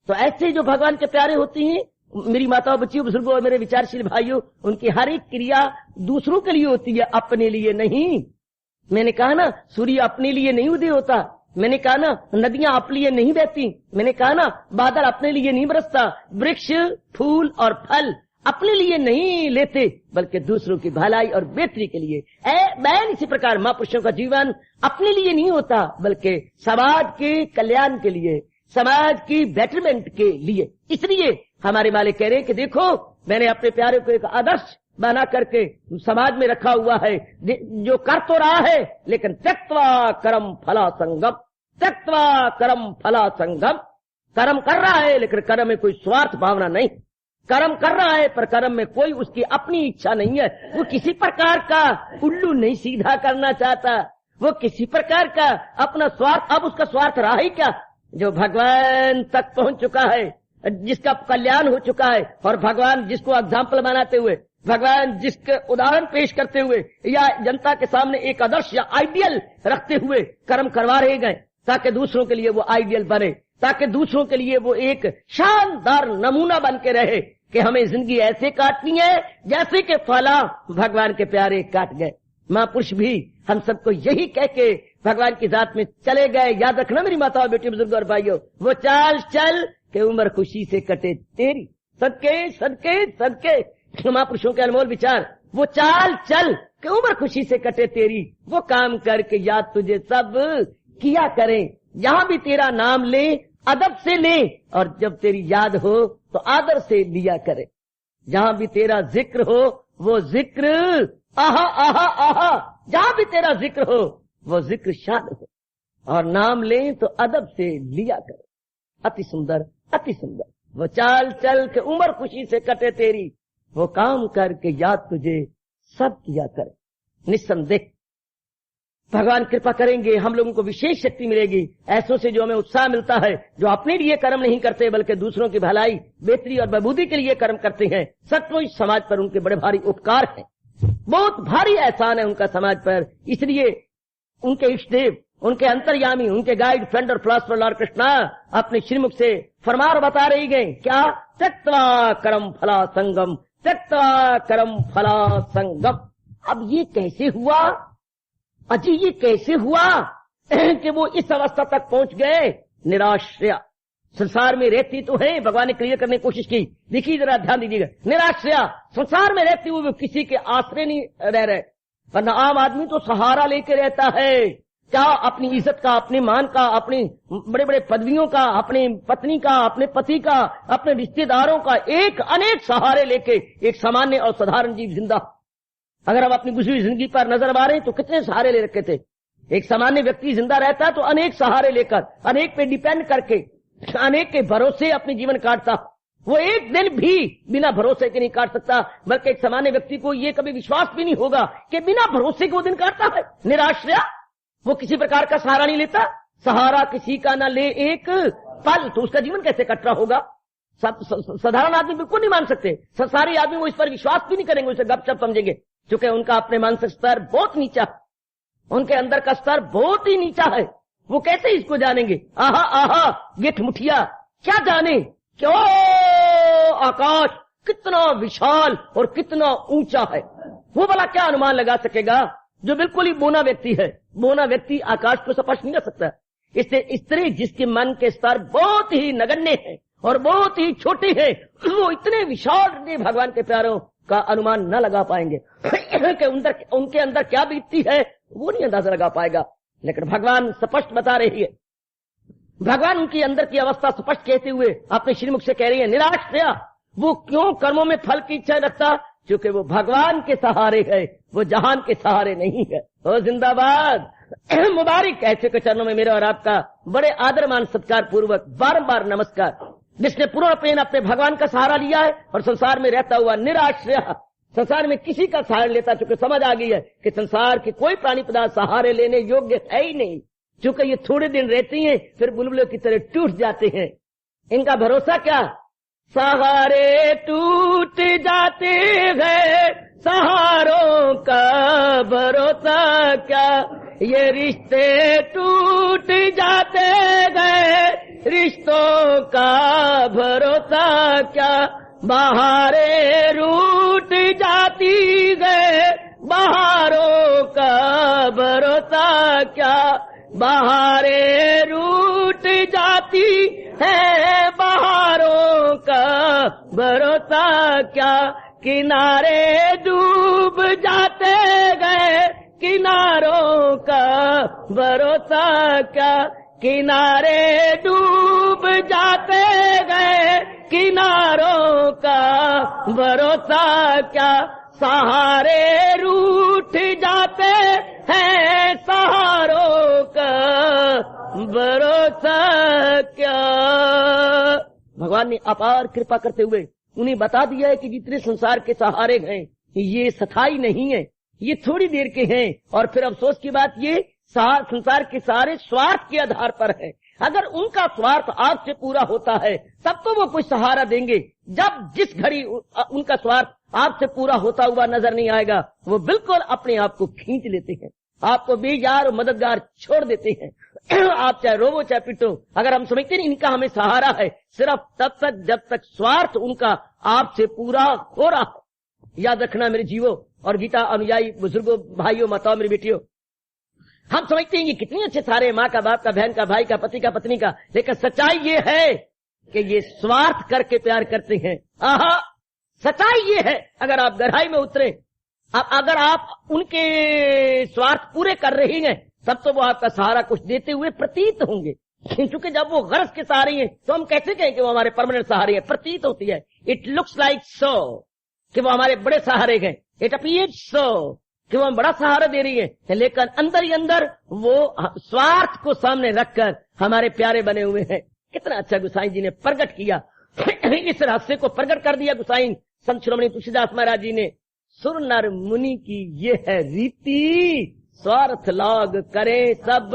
तो ऐसे जो भगवान के प्यारे होते हैं, मेरी माताओं, बच्चियों, बुजुर्गों और मेरे विचारशील भाइयों, उनकी हर एक क्रिया दूसरों के लिए होती है, अपने लिए नहीं। मैंने कहा ना, सूर्य अपने लिए नहीं उदय होता। मैंने कहा ना, नदियां अपने लिए नहीं बहती। मैंने कहा ना, बादल अपने लिए नहीं बरसता। वृक्ष, फूल और फल अपने लिए नहीं लेते, बल्कि दूसरों की भलाई और बेहतरी के लिए। बैन इसी प्रकार महापुरुषों का जीवन अपने लिए नहीं होता, बल्कि समाज के कल्याण के लिए, समाज की बेटरमेंट के लिए। इसलिए हमारे मालिक कह रहे हैं कि देखो, मैंने अपने प्यारे को एक आदर्श बना करके समाज में रखा हुआ है, जो कर तो रहा है, लेकिन त्यक्त्वा कर्म फला संगम, त्यक्त्वा कर्म फला संगम। कर्म कर रहा है, लेकिन कर्म में कोई स्वार्थ भावना नहीं। कर्म कर रहा है, पर कर्म में कोई उसकी अपनी इच्छा नहीं है। वो किसी प्रकार का उल्लू नहीं सीधा करना चाहता, वो किसी प्रकार का अपना स्वार्थ, अब उसका स्वार्थ रहा ही क्या। जो भगवान तक पहुंच चुका है, जिसका कल्याण हो चुका है, और भगवान जिसको एग्जाम्पल बनाते हुए, भगवान जिसके उदाहरण पेश करते हुए, या जनता के सामने एक आदर्श या आइडियल रखते हुए कर्म करवा रहे गए, ताकि दूसरों के लिए वो आइडियल बने, ताकि दूसरों के लिए वो एक शानदार नमूना बन के रहे कि हमें जिंदगी ऐसे काटनी है जैसे कि फला भगवान के प्यारे काट गए। महापुरुष भी हम सबको यही कह के भगवान की जात में चले गए। याद रखना मेरी माताओं, बेटी, बुजुर्ग और भाइयों, वो चाल चल के उम्र खुशी से कटे तेरी। सदके सदके सदके महापुरुषों के अनमोल विचार। वो चाल चल के उम्र खुशी से कटे तेरी, वो काम करके याद तुझे सब किया करें। जहां भी तेरा नाम ले, अदब से ले, और जब तेरी याद हो तो आदर से लिया करे। जहां भी तेरा जिक्र हो, वो जिक्र आहा आहा आहा, जहां भी तेरा जिक्र हो वो जिक्र शान हो, और नाम ले तो अदब से लिया करे। अति सुंदर, अति सुंदर। वो चाल चल के उम्र खुशी से कटे तेरी, वो काम करके याद तुझे सब किया करे। निस्संदेह भगवान कृपा करेंगे, हम लोगों को विशेष शक्ति मिलेगी। ऐसों से जो हमें उत्साह मिलता है, जो अपने लिए कर्म नहीं करते, बल्कि दूसरों की भलाई, बेहतरी और बबूदी के लिए कर्म करते हैं। सचमुच समाज पर उनके बड़े भारी उपकार हैं, बहुत भारी एहसान है उनका समाज पर। इसलिए उनके इष्टदेव, उनके अंतर्यामी, उनके गाइड, फ्रेंड और फिलॉसफर लॉर्ड कृष्णा अपने श्रीमुख से फरमान बता रही गए, क्या? त्यक्त्वा कर्म फला संगम, त्यक्त्वा कर्म फला संगम। अब ये कैसे हुआ? अजी ये कैसे हुआ कि वो इस अवस्था तक पहुंच गए? निराश्रया संसार में रहती तो है, भगवान ने क्लियर करने की कोशिश की। देखिए जरा ध्यान दीजिएगा, निराश्रया संसार में रहती हुए वो किसी के आश्रय नहीं रह रहे। वरना आम आदमी तो सहारा लेके रहता है, क्या? अपनी इज्जत का, अपने मान का, अपनी बड़े बड़े पदवियों का, अपनी पत्नी का, अपने पति का, अपने रिश्तेदारों का, एक अनेक सहारे लेके एक सामान्य और साधारण जीव जिंदा। अगर हम अपनी गुजरी जिंदगी पर नजर मारें तो कितने सहारे ले रखे थे। एक सामान्य व्यक्ति जिंदा रहता तो अनेक सहारे लेकर, अनेक पे डिपेंड करके, अनेक के भरोसे अपने जीवन काटता। वो एक दिन भी बिना भरोसे के नहीं काट सकता, बल्कि एक सामान्य व्यक्ति को ये कभी विश्वास भी नहीं होगा कि बिना भरोसे के वो दिन काटता है। निराश्रया वो किसी प्रकार का सहारा नहीं लेता। सहारा किसी का न ले एक पल, तो उसका जीवन कैसे कट रहा होगा? साधारण आदमी बिल्कुल नहीं मान सकते। सारे आदमी वो इस पर विश्वास भी नहीं करेंगे, उसे गपशप समझेंगे, क्योंकि उनका अपने मानसिक स्तर बहुत नीचा, उनके अंदर का स्तर बहुत ही नीचा है। वो कैसे इसको जानेंगे? आहा आहा ये ठमुठिया क्या जाने, क्यों आकाश कितना विशाल और कितना ऊंचा है, वो भला क्या अनुमान लगा सकेगा जो बिल्कुल ही बोना व्यक्ति है? बोना व्यक्ति आकाश को स्पर्श नहीं कर सकता। इससे स्त्री जिसके मन के स्तर बहुत ही नगण्य है और बहुत ही छोटे हैं, वो इतने विशाल भगवान के प्यारों का अनुमान न लगा पाएंगे कि उनके अंदर क्या बीतती है, वो नहीं अंदाजा लगा पाएगा। लेकिन भगवान स्पष्ट बता रही है, भगवान उनकी अंदर की अवस्था स्पष्ट कहते हुए अपने श्रीमुख से कह रही है, निराश्रया वो क्यों कर्मों में फल की इच्छा रखता? क्योंकि वो भगवान के सहारे है, वो जहान के सहारे नहीं है। ओ जिंदाबाद मुबारक। ऐसे के चरणों में मेरा और आपका बड़े आदर मान सत्कार पूर्वक बारंबार नमस्कार। जिसने पूर्णपेन अपने भगवान का सहारा लिया है और संसार में रहता हुआ निराश्रय, संसार में किसी का सहारा लेता, चूंकि समझ आ गई है कि संसार के कोई प्राणी पदार्थ सहारे लेने योग्य है ही नहीं, चूंकि ये थोड़े दिन रहती हैं फिर बुलबुलों की तरह टूट जाते हैं। इनका भरोसा क्या? सहारे टूट जाते हैं, सहारों का भरोसा क्या? ये रिश्ते टूट जाते गए, रिश्तों का भरोसा क्या, बहारें रूठ जाती गए, बहारों का भरोसा क्या, बहारें रूठ जाती है, बहारों का भरोसा क्या, किनारे डूब जाते गए, किनारों का भरोसा क्या, किनारे डूब जाते गए, किनारों का भरोसा क्या, सहारे रूठ जाते हैं, सहारों का भरोसा क्या। भगवान ने अपार कृपा करते हुए उन्हें बता दिया है कि जितने संसार के सहारे हैं ये स्थायी नहीं है, ये थोड़ी देर के हैं। और फिर अफसोस की बात ये संसार के सारे स्वार्थ के आधार पर है। अगर उनका स्वार्थ आपसे पूरा होता है तब तो वो कोई सहारा देंगे। जब जिस घड़ी उनका स्वार्थ आपसे पूरा होता हुआ नजर नहीं आएगा, वो बिल्कुल अपने आप को खींच लेते हैं, आपको बेजार और मददगार छोड़ देते हैं। आप चाहे रोवो चाहे पिटो, अगर हम समझते नहीं इनका हमें सहारा है, सिर्फ तब तक जब तक स्वार्थ उनका आपसे पूरा हो रहा है। याद रखना मेरे जीवो और गीता अनुयायी बुजुर्गों, भाइयों, माताओं, मेरी बेटियों, हम समझते हैं ये कितने अच्छे सारे, माँ का, बाप का, बहन का, भाई का, पति का, पत्नी का, लेकिन सच्चाई ये है कि ये स्वार्थ करके प्यार करते हैं। आहा, सच्चाई ये है। अगर आप गहराई में उतरे, अगर आप उनके स्वार्थ पूरे कर रही हैं, तब तो वो आपका सहारा कुछ देते हुए प्रतीत होंगे। क्योंकि जब वो गरज के सहारे हैं तो हम कैसे कहें कि वो हमारे परमानेंट सहारे हैं? प्रतीत होती है, इट लुक्स लाइक सो कि वो हमारे बड़े सहारे हैं, इट अपीयर्स सो कि वो हम बड़ा सहारा दे रही है, लेकिन अंदर ही अंदर वो स्वार्थ को सामने रखकर हमारे प्यारे बने हुए हैं। कितना अच्छा गोसाई जी ने प्रकट किया, इस रहस्य को प्रकट कर दिया गोसाई संत शिरोमणि तुलसीदास महाराज जी ने। सुर नर मुनि की ये है रीति, स्वार्थ लाग करे सब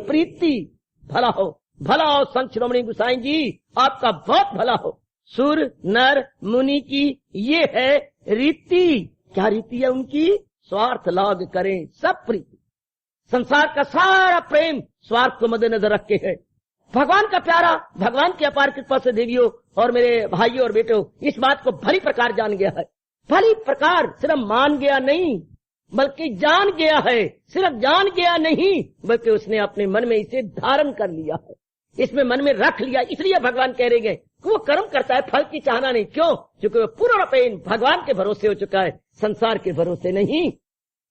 प्रीति। भला हो, भला हो संत शिरोमणि गोसाई जी, आपका बहुत भला हो। सुर नर मुनि की ये है रीति, क्या रीति है उनकी? स्वार्थ लाग करें सब प्रीति। संसार का सारा प्रेम स्वार्थ को मद्देनजर रख के है। भगवान का प्यारा, भगवान की अपार कृपा से देवियों और मेरे भाइयों और बेटों इस बात को भली प्रकार जान गया है। भली प्रकार सिर्फ मान गया नहीं बल्कि जान गया है। सिर्फ जान गया नहीं बल्कि उसने अपने मन में इसे धारण कर लिया है, इसमें मन में रख लिया। इसलिए भगवान कह रहे हैं कि वो कर्म करता है, फल की चाहना नहीं। क्यों? क्योंकि वो पूर्णपेन भगवान के भरोसे हो चुका है, संसार के भरोसे नहीं।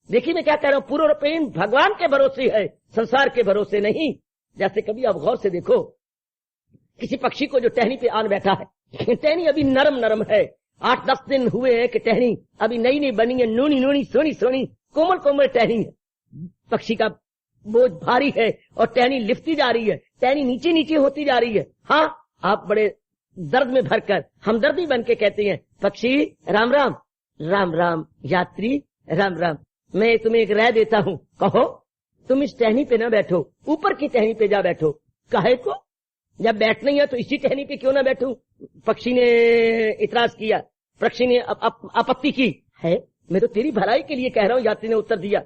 देखिए मैं क्या कह रहा हूँ, पूर्णपेन भगवान के भरोसे है, संसार के भरोसे नहीं। जैसे कभी आप गौर से देखो किसी पक्षी को जो टहनी पे आन बैठा है, टहनी अभी नरम नरम है, 8-10 दिन हुए हैं कि टहनी अभी नई नई बनी है, नूनी नूनी सोनी सोनी कोमल कोमल टहनी है। पक्षी का बोझ भारी है और टहनी लिफ्टी जा रही है, टहनी नीचे नीचे होती जा रही है। हाँ, आप बड़े दर्द में भरकर हमदर्दी बन के कहते हैं, पक्षी राम राम, राम राम यात्री राम राम, मैं तुम्हें एक राय देता हूँ, कहो। तुम इस टहनी पे न बैठो, ऊपर की टहनी पे जा बैठो। काहे को? जब बैठना ही है तो इसी टहनी पे क्यों ना बैठूं? पक्षी ने इतराज किया, पक्षी ने आपत्ति की है, मैं तो तेरी भलाई के लिए कह रहा हूँ, यात्री ने उत्तर दिया।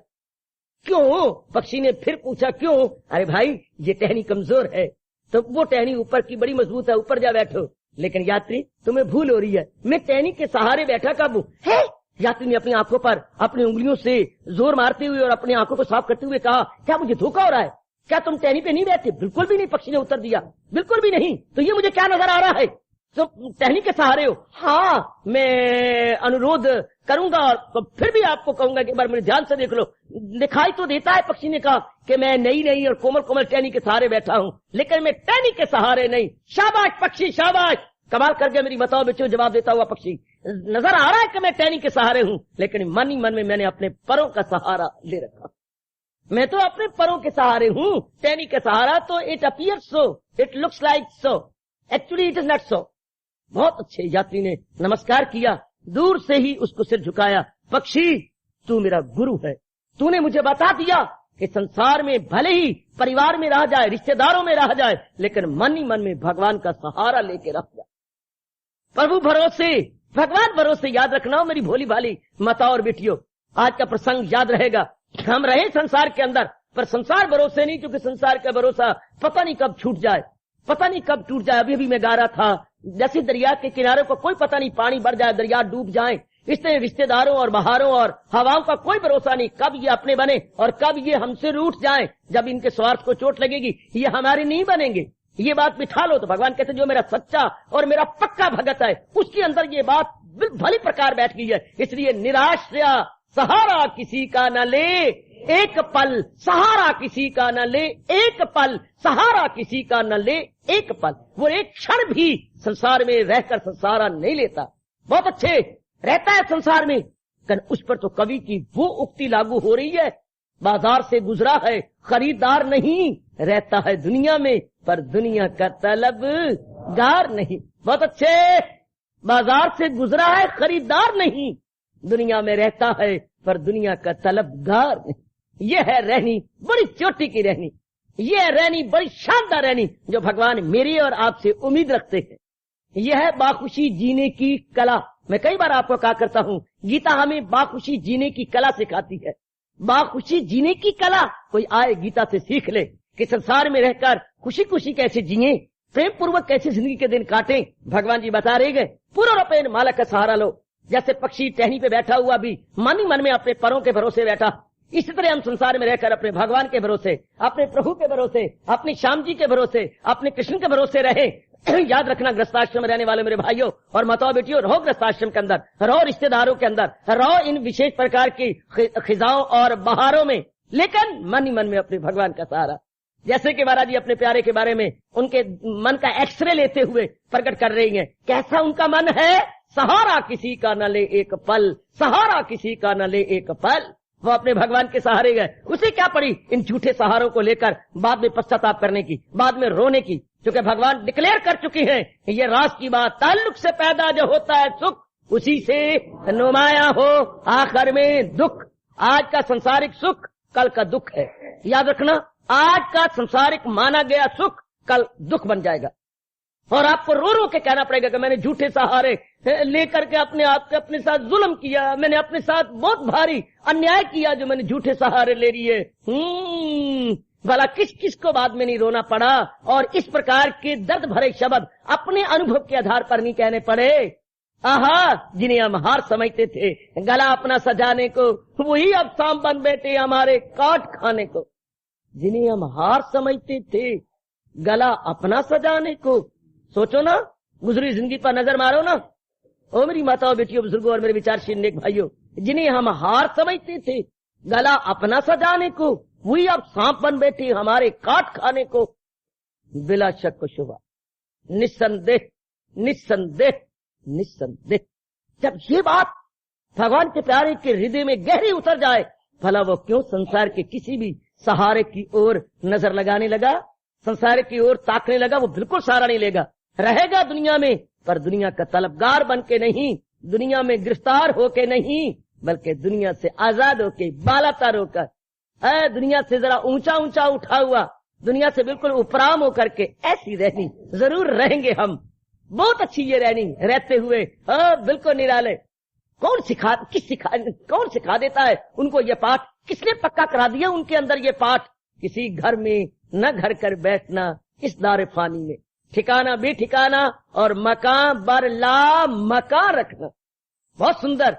क्यों? पक्षी ने फिर पूछा क्यों? अरे भाई ये टहनी कमजोर है, तो वो टहनी ऊपर की बड़ी मजबूत है, ऊपर जा बैठो। लेकिन यात्री तुम्हें भूल हो रही है, मैं टहनी के सहारे बैठा कब हूँ? है? यात्री ने अपनी आंखों पर अपनी उंगलियों से जोर मारते हुए और अपनी आंखों को साफ करते हुए कहा, क्या मुझे धोखा हो रहा है? क्या तुम टहनी पे नहीं बैठे? बिल्कुल भी नहीं, पक्षी ने उत्तर दिया, बिल्कुल भी नहीं। तो ये मुझे क्या नजर आ रहा है? तो टहनी के सहारे हो? हाँ, मैं अनुरोध करूंगा और तो फिर भी आपको कहूंगा कि एक बार मेरे ध्यान से देख लो। दिखाई तो देता है, पक्षी ने कहा, कि मैं नई नई और कोमल कोमल टहनी के सहारे बैठा हूँ, लेकिन मैं टहनी के सहारे नहीं। शाबाश पक्षी, शाबाश, कमाल कर गया मेरी बताओ बच्चों, जवाब देता हुआ पक्षी। नजर आ रहा है कि मैं टहनी के सहारे हूँ, लेकिन मन ही मन में मैंने अपने परों का सहारा ले रखा। मैं तो अपने परों के सहारे हूँ, टहनी के सहारा तो it appears so, it looks like so, actually it is not so. बहुत अच्छे यात्री ने नमस्कार किया, दूर से ही उसको सिर झुकाया। पक्षी तू मेरा गुरु है, तूने मुझे बता दिया कि संसार में भले ही परिवार में रह जाए, रिश्तेदारों में रह जाए, लेकिन मन ही मन में भगवान का सहारा लेके रख जाए। प्रभु भरोसे, भगवान भरोसे। याद रखना मेरी भोली भाली माताओं और बेटियों, आज का प्रसंग याद रहेगा। हम रहे संसार के अंदर, पर संसार भरोसे नहीं, क्योंकि संसार का भरोसा पता नहीं कब छूट जाए, पता नहीं कब टूट जाए। अभी मैं गा रहा था, जैसे दरिया के किनारे को कोई पता नहीं, पानी बढ़ जाए, दरिया डूब जाए, इससे रिश्तेदारों और बहारों और हवाओं का कोई भरोसा नहीं, कब ये अपने बने और कब ये हमसे रूठ जाए। जब इनके स्वार्थ को चोट लगेगी ये हमारे नहीं बनेंगे। ये बात बिठा लो। तो भगवान कहते जो मेरा सच्चा और मेरा पक्का भगत है उसके अंदर ये बात भली प्रकार बैठ गई है। इसलिए निराश्रया सहारा किसी का न ले एक पल, सहारा किसी का न ले एक पल, सहारा किसी का न ले एक पल। वो एक क्षण भी संसार में रहकर सहारा नहीं लेता। बहुत अच्छे रहता है संसार में, उस पर तो कवि की वो उक्ति लागू हो रही है, बाजार से गुजरा है खरीदार नहीं, रहता है दुनिया में पर दुनिया का तलबगार नहीं। बहुत अच्छे, बाजार से गुजरा है खरीदार नहीं, दुनिया में रहता है पर दुनिया का तलबगार नहीं। ये है रहनी, बड़ी चोटी की रहनी, ये है रहनी, बड़ी शानदार रहनी जो भगवान मेरी और आपसे उम्मीद रखते हैं। यह है बाखुशी जीने की कला। मैं कई बार आपको कहा करता हूँ, गीता हमें बाखुशी जीने की कला सिखाती है। बाखुशी जीने की कला कोई आए गीता से सीख ले कि संसार में रहकर खुशी खुशी कैसे जिए, प्रेम पूर्वक कैसे जिंदगी के दिन काटें। भगवान जी बता रहे गए, पूरा रपेन मालक का सहारा लो। जैसे पक्षी टहनी पे बैठा हुआ भी मन ही मन में अपने परों के भरोसे बैठा, इसी तरह हम संसार में रहकर अपने भगवान के भरोसे, अपने प्रभु के भरोसे, अपनी श्याम जी के भरोसे, अपने कृष्ण के भरोसे रहे। याद रखना, गृहस्थाश्रम में रहने वाले मेरे भाइयों और माताओं बेटियों, रहो गृहस्थाश्रम के अंदर, रहो रिश्तेदारों के अंदर, रहो इन विशेष प्रकार की खिजाओं और बहारों में, लेकिन मन ही मन में अपने भगवान का सहारा। जैसे कि महाराज जी अपने प्यारे के बारे में उनके मन का एक्सरे लेते हुए प्रकट कर रही हैं, कैसा उनका मन है, सहारा किसी का न ले एक पल, सहारा किसी का न ले एक पल। वो अपने भगवान के सहारे गए, उसे क्या पड़ी इन झूठे सहारों को लेकर बाद में पश्चाताप करने की, बाद में रोने की, क्योंकि भगवान डिक्लेयर कर चुकी हैं ये राज की बात, ताल्लुक से पैदा जो होता है सुख उसी से नुमाया हो आखिर में दुख। आज का संसारिक सुख कल का दुख है, याद रखना। आज का संसारिक माना गया सुख कल दुख बन जाएगा और आपको रो रो के कहना पड़ेगा कि मैंने झूठे सहारे लेकर के अपने आप के अपने साथ जुल्म किया, मैंने अपने साथ बहुत भारी अन्याय किया जो मैंने झूठे सहारे ले लिए। भला किस किस को बाद में नहीं रोना पड़ा और इस प्रकार के दर्द भरे शब्द अपने अनुभव के आधार पर नहीं कहने पड़े। आहा, जिन्हें हम हार समझते थे गला अपना सजाने को, वही अब सांप बन बैठे हमारे काट खाने को। जिन्हें हम हार समझते थे गला अपना सजाने को, सोचो ना, गुजरी जिंदगी पर नजर मारो ना। ओ मेरी माताओं बेटियों बुजुर्गों और मेरे विचारशील नेक भाइयों, जिन्हें हम हार समझते थे गला अपना सजाने को, वही अब सांप बन बैठे हमारे काट खाने को। बिला शक शुबा, निस्संदेह निस्संदेह निस्संदेह। जब ये बात भगवान के प्यारे के हृदय में गहरी उतर जाए, भला वो क्यों संसार के किसी भी सहारे की ओर नजर लगाने लगा, संसार की ओर ताकने लगा। वो बिल्कुल सहारा नहीं लेगा, रहेगा दुनिया में पर दुनिया का तलबगार बन के नहीं, दुनिया में गिरफ्तार होके नहीं, बल्कि दुनिया से आजाद होके, बालातर होकर, दुनिया से जरा ऊंचा ऊंचा उठा हुआ, दुनिया से बिल्कुल उपराम होकर के ऐसी रहनी जरूर रहेंगे हम। बहुत अच्छी ये रहनी रहते हुए, बिल्कुल निराले। कौन सिखा देता है उनको ये पाठ, किसने पक्का करा दिया उनके अंदर ये पाठ। किसी घर में न घर कर बैठना इस दार फानी में, ठिकाना भी ठिकाना और मकान बरला मकान रखना। बहुत सुंदर,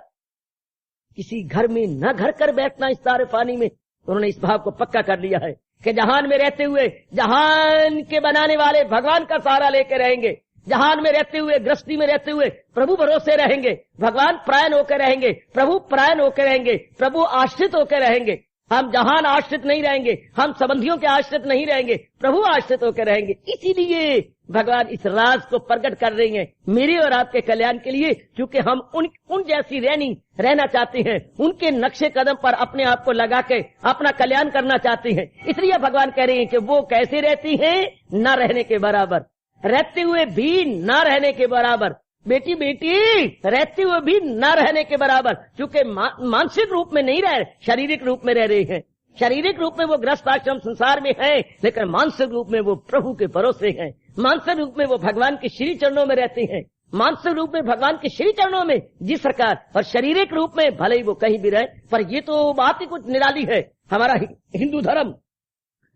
किसी घर में न घर कर बैठना इस दार फानी में। उन्होंने इस भाव को पक्का कर लिया है कि जहान में रहते हुए जहान के बनाने वाले भगवान का सहारा लेकर रहेंगे, जहान में रहते हुए, गृहस्थी में रहते हुए प्रभु भरोसे रहेंगे, भगवान प्रायण होकर रहेंगे, प्रभु प्रायण होकर रहेंगे, प्रभु आश्रित होकर रहेंगे। हम जहान आश्रित नहीं रहेंगे, हम संबंधियों के आश्रित नहीं रहेंगे, प्रभु आश्रित होकर रहेंगे। इसीलिए भगवान इस राज को प्रकट कर रही हैं मेरे और आपके कल्याण के लिए, क्योंकि हम उन जैसी रहना चाहते हैं, उनके नक्शे कदम पर अपने आप को लगा के अपना कल्याण करना चाहते हैं। इसलिए भगवान कह रहे हैं कि वो कैसे रहती हैं, न रहने के बराबर, रहते हुए भी न रहने के बराबर। बेटी रहते हुए भी न रहने के बराबर, क्योंकि मानसिक रूप में नहीं रह, शारीरिक रूप में रह रहे हैं। शारीरिक रूप में वो ग्रस्त आश्रम संसार में है, लेकिन मानसिक रूप में वो प्रभु के भरोसे हैं, मानसिक रूप में वो भगवान के श्री चरणों में रहते हैं, मानसिक रूप में भगवान के श्री चरणों में जी सरकार, और शारीरिक रूप में भले ही वो कहीं भी रहे। पर ये तो बात ही कुछ निराली है। हमारा हिंदू धर्म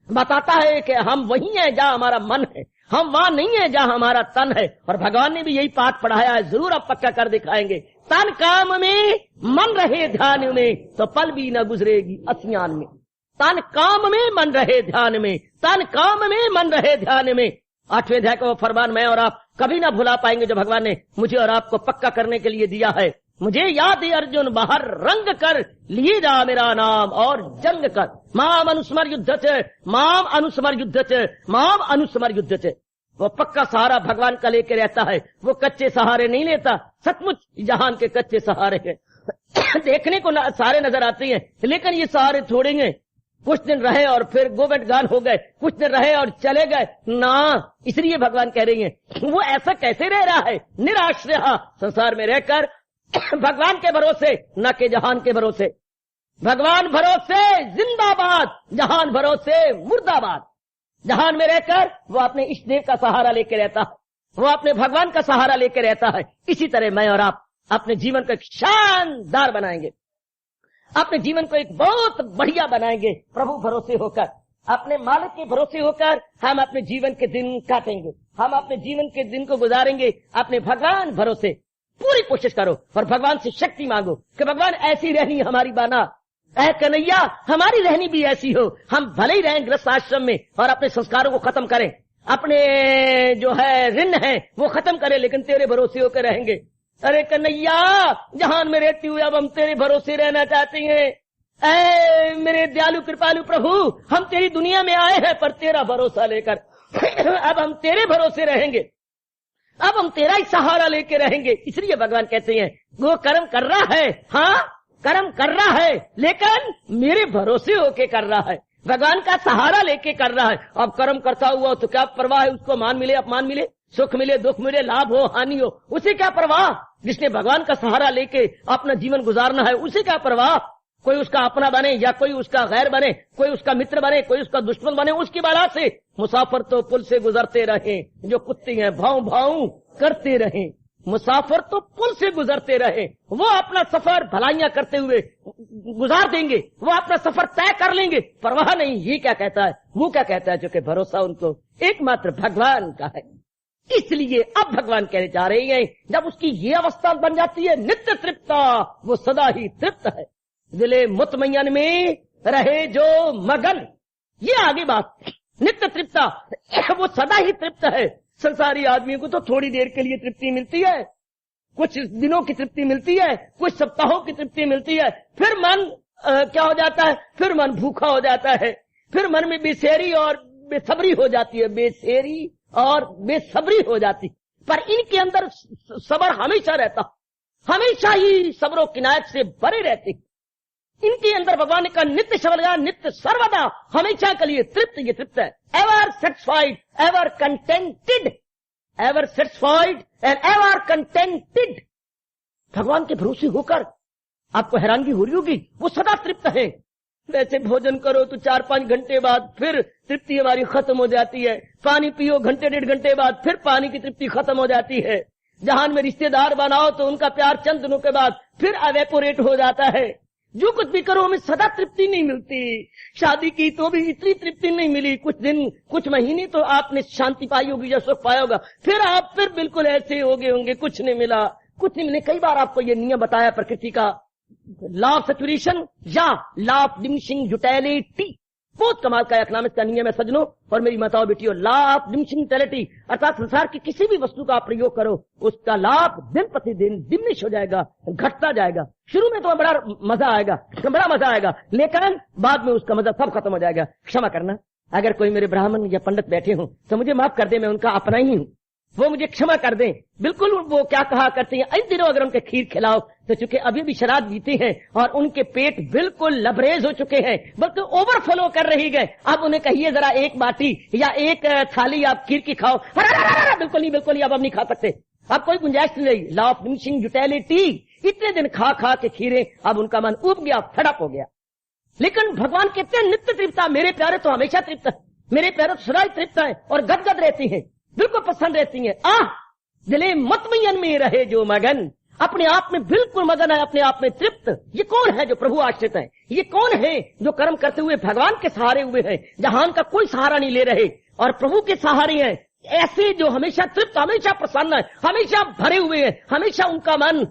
बताता है कि हम वही हैं जहाँ हमारा मन है, हम वहां नहीं है जहां हमारा तन है। और भगवान ने भी यही पाठ पढ़ाया है, जरूर अब पक्का कर दिखाएंगे। तन काम में मन रहे ध्यान में, तो पल भी न गुजरेगी असियान में। तन काम में मन रहे ध्यान में, तन काम में मन रहे ध्यान में। 8वें अध्याय का वो फरमान मैं और आप कभी ना भुला पाएंगे जो भगवान ने मुझे और आपको पक्का करने के लिए दिया है। मुझे याद है अर्जुन बाहर रंग कर लिए जा मेरा नाम और जंग कर, माम अनुस्मर युद्ध च, माम अनुस्मर युद्ध च, माम अनुस्मर युद्ध च। वो पक्का सहारा भगवान का लेके रहता है, वो कच्चे सहारे नहीं लेता। सचमुच जहान के कच्चे सहारे हैं देखने को सहारे नजर आते हैं, लेकिन ये सहारे छोड़ेंगे। कुछ दिन रहे और फिर गोबेट गान हो गए, कुछ दिन रहे और चले गए ना। इसलिए भगवान कह रही हैं वो ऐसा कैसे रह रहा है निराश्रय संसार में रहकर, भगवान के भरोसे न के जहान के भरोसे। भगवान भरोसे जिंदाबाद, जहान भरोसे मुर्दाबाद। जहान में रहकर वो अपने इष्ट देव का सहारा लेके रहता है, वो अपने भगवान का सहारा लेके रहता है। इसी तरह मैं और आप अपने जीवन को एक शानदार बनाएंगे, अपने जीवन को एक बहुत बढ़िया बनाएंगे प्रभु भरोसे होकर, अपने मालिक के भरोसे होकर हम अपने जीवन के दिन काटेंगे, हम अपने जीवन के दिन को गुजारेंगे अपने भगवान भरोसे। पूरी कोशिश करो और भगवान से शक्ति मांगो कि भगवान ऐसी रहनी हमारी बाना, ऐ कन्हैया हमारी रहनी भी ऐसी हो। हम भले ही रहें गृहस्थ आश्रम में और अपने संस्कारों को खत्म करें, अपने जो है ऋण है वो खत्म करें, लेकिन तेरे भरोसे होकर रहेंगे। अरे कन्हैया जहान में रहती हुई अब हम तेरे भरोसे रहना चाहते हैं। ऐ मेरे दयालु कृपालु प्रभु, हम तेरी दुनिया में आए हैं पर तेरा भरोसा लेकर अब हम तेरे भरोसे रहेंगे, अब हम तेरा ही सहारा लेके रहेंगे। इसलिए भगवान कहते हैं वो कर्म कर रहा है, हाँ कर्म कर रहा है, लेकिन मेरे भरोसे होके कर रहा है, भगवान का सहारा लेके कर रहा है। अब कर्म करता हुआ तो क्या परवाह है, उसको मान मिले अपमान मिले, सुख मिले दुख मिले, लाभ हो हानि हो, उसे क्या परवाह। जिसने भगवान का सहारा लेके अपना जीवन गुजारना है उसे क्या परवाह। कोई उसका अपना बने या कोई उसका गैर बने, कोई उसका मित्र बने, कोई उसका दुश्मन बने, उसकी बाला से मुसाफिर तो पुल से गुजरते रहे, जो कुत्ते हैं भाव भाव करते रहे। मुसाफिर तो पुल से गुजरते रहे, वो अपना सफर भलाइयां करते हुए गुजार देंगे, वो अपना सफर तय कर लेंगे, परवाह नहीं। ये क्या कहता है, वो क्या कहता है, जो कि भरोसा उनको एकमात्र भगवान का है। इसलिए अब भगवान कहने जा रहे हैं जब उसकी ये अवस्था बन जाती है नित्य तृप्ता, वो सदा ही तृप्त है। दिले मुतमयन में रहे जो मगन, ये आगे बात। नित्य तृप्ता वो सदा ही तृप्त है। संसारी आदमी को तो थोड़ी देर के लिए तृप्ति मिलती है, कुछ दिनों की तृप्ति मिलती है, कुछ सप्ताहों की तृप्ति मिलती है, फिर मन क्या हो जाता है, फिर मन भूखा हो जाता है, फिर मन में बेसैरी और बेसब्री हो जाती है, बेसैरी और बेसब्री हो जाती। पर इनके अंदर सब्र हमेशा रहता, हमेशा ही सब्रो किनायत से भरे रहते। इनके अंदर भगवान ने कहा नित्य सबलगा, नित्य सर्वदा, हमेशा के लिए तृप्त। ये तृप्त है, ever satisfied, ever contented, ever satisfied and ever contented. भगवान के भरोसे होकर आपको हैरानगी हो रही होगी, वो सदा तृप्त है। वैसे भोजन करो तो 4-5 घंटे बाद फिर तृप्ति हमारी खत्म हो जाती है, पानी पियो घंटे 1.5 घंटे बाद फिर पानी की तृप्ति खत्म हो जाती है। जहान में रिश्तेदार बनाओ तो उनका प्यार चंद दिनों के बाद फिर अवेपोरेट हो जाता है। जो कुछ भी करो हमें सदा तृप्ति नहीं मिलती। शादी की तो भी इतनी तृप्ति नहीं मिली, कुछ दिन कुछ महीने तो आपने शांति पाई होगी या सुख पाया होगा, फिर आप फिर बिल्कुल ऐसे हो गए होंगे, कुछ नहीं मिला, कुछ नहीं मिले। कई बार आपको ये नियम बताया प्रकृति का, लॉ ऑफ सैचुरेशन या लॉ ऑफ डिमिनिशिंग यूटिलिटी। बहुत कमाल का इकोनॉमिक्स का नियम है सज्जनों और मेरी माताओं बेटियों। लॉ ऑफ डिमिनिशिंग यूटिलिटी अर्थात संसार की किसी भी वस्तु का आप प्रयोग करो उसका लाभ दिन प्रतिदिन डिमिनिश हो जाएगा, घटता जाएगा। शुरू में तो बड़ा मजा आएगा, लेकिन बाद में उसका मजा सब खत्म हो जाएगा। क्षमा करना, अगर कोई मेरे ब्राह्मण या पंडित बैठे हों तो मुझे माफ कर दे, मैं उनका अपना ही हूँ, वो मुझे क्षमा कर दें। बिल्कुल वो क्या कहा करते हैं, इन दिनों अगर उनके खीर खिलाओ तो चूंकि अभी भी शराब जीते हैं और उनके पेट बिल्कुल लबरेज हो चुके हैं, बल्कि ओवरफ्लो कर रही गए, अब उन्हें कहिए जरा एक बाटी या एक थाली आप खीर की खाओ, बिल्कुल नहीं, अब नहीं खा सकते, अब कोई गुंजाइश नहीं रही। लॉ ऑफ डिमिनिशिंग यूटिलिटी, इतने दिन खा खा के खीरे, अब उनका मन उब गया, फड़क हो गया। लेकिन भगवान कहते हैं नित्य तृप्ता, मेरे प्यारे तो हमेशा तृप्त है, मेरे प्यारे तो सदा तृप्त है और गदगद रहती है, बिल्कुल पसंद रहती है। दिले मतमयन में रहे जो मगन, अपने आप में बिल्कुल मगन है, अपने आप में तृप्त। ये कौन है जो प्रभु आश्रित है, ये कौन है जो कर्म करते हुए भगवान के सहारे हुए हैं, जहान का कोई सहारा नहीं ले रहे और प्रभु के सहारे हैं। ऐसे जो हमेशा तृप्त, हमेशा प्रसन्न है, हमेशा भरे हुए हैं, हमेशा उनका मन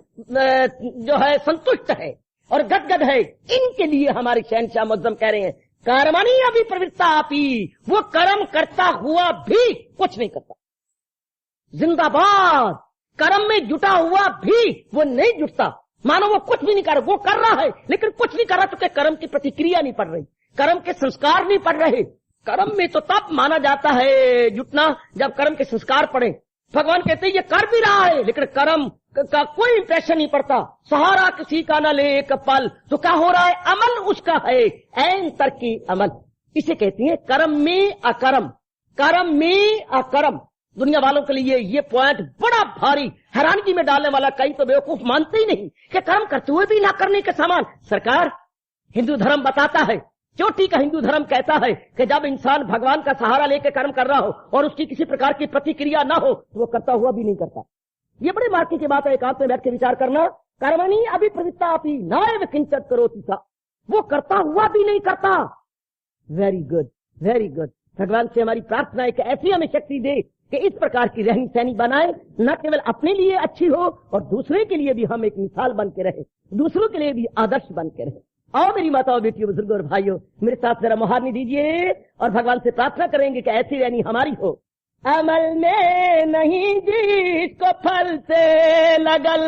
जो है संतुष्ट है और गदगद है, इनके लिए हमारे शहनशाह मुअज्जम कह रहे हैं कर्मणि अभिप्रवृत्ता अपि, वो कर्म करता हुआ भी कुछ नहीं करता। जिंदाबाद, कर्म में जुटा हुआ भी वो नहीं जुटता। मानो वो कुछ भी नहीं कर रहा, वो कर रहा है लेकिन कुछ नहीं कर रहा, तो कर्म की प्रतिक्रिया नहीं पड़ रही, कर्म के संस्कार नहीं पड़ रहे। कर्म में तो तब माना जाता है जुटना जब कर्म के संस्कार पड़े। भगवान कहते हैं ये कर भी रहा है लेकिन कर्म का कोई इंप्रेशन नहीं पड़ता, सहारा किसी का न ले एक पल, तो क्या हो रहा है, अमल उसका है ऐन तरकी अमल। इसे कहती है कर्म में अकर्म, कर्म में अकर्म। दुनिया वालों के लिए ये पॉइंट बड़ा भारी हैरानगी में डालने वाला, कई तो बेवकूफ मानते ही नहीं कि कर्म करते हुए भी ना करने के समान। सरकार, हिंदू धर्म बताता है, चोटी का हिंदू धर्म कहता है कि जब इंसान भगवान का सहारा लेकर कर्म कर रहा हो और उसकी किसी प्रकार की प्रतिक्रिया ना हो तो वो करता हुआ भी नहीं करता। ये बड़े मार्के की बात है, एकांत में बैठ के विचार करना। कर्मणि अभिप्रवृत्ता अपि नैव किंचित् करोति सा, वो करता हुआ भी नहीं करता। Very good, very good. भगवान से हमारी प्रार्थना है कि ऐसी हमें शक्ति दे कि इस प्रकार की रहनी सहनी बनाए, न केवल अपने लिए अच्छी हो और दूसरे के लिए भी हम एक मिसाल बन के रहे, दूसरों के लिए भी आदर्श बन के रहे। आओ मेरी माताओं, बेटियों, बुजुर्गों और भाइयों, मेरे साथ जरा मुहारनी दीजिए और भगवान से प्रार्थना करेंगे कि ऐसी रहनी हमारी हो। अमल में नहीं जिसको फल से लगल,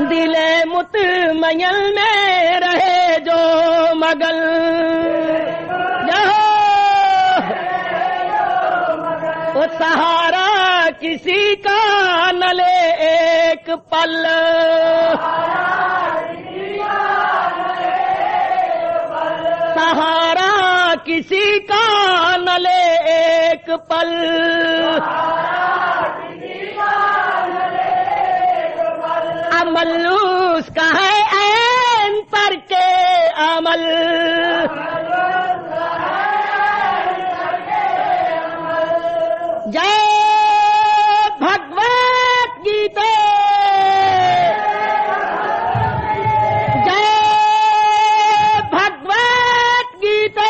दिले मुतमयल में रहे जो मगल, वो सहारा किसी का न ले एक पल, सहारा किसी का न ले एक पल, अमल उसका है ऐन पर के अमल, जय भगवत गीता, जय भगवत गीता।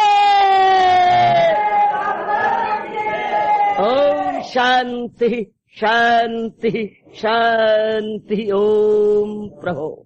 ओम शांति शांति शांति। ओम प्रभो।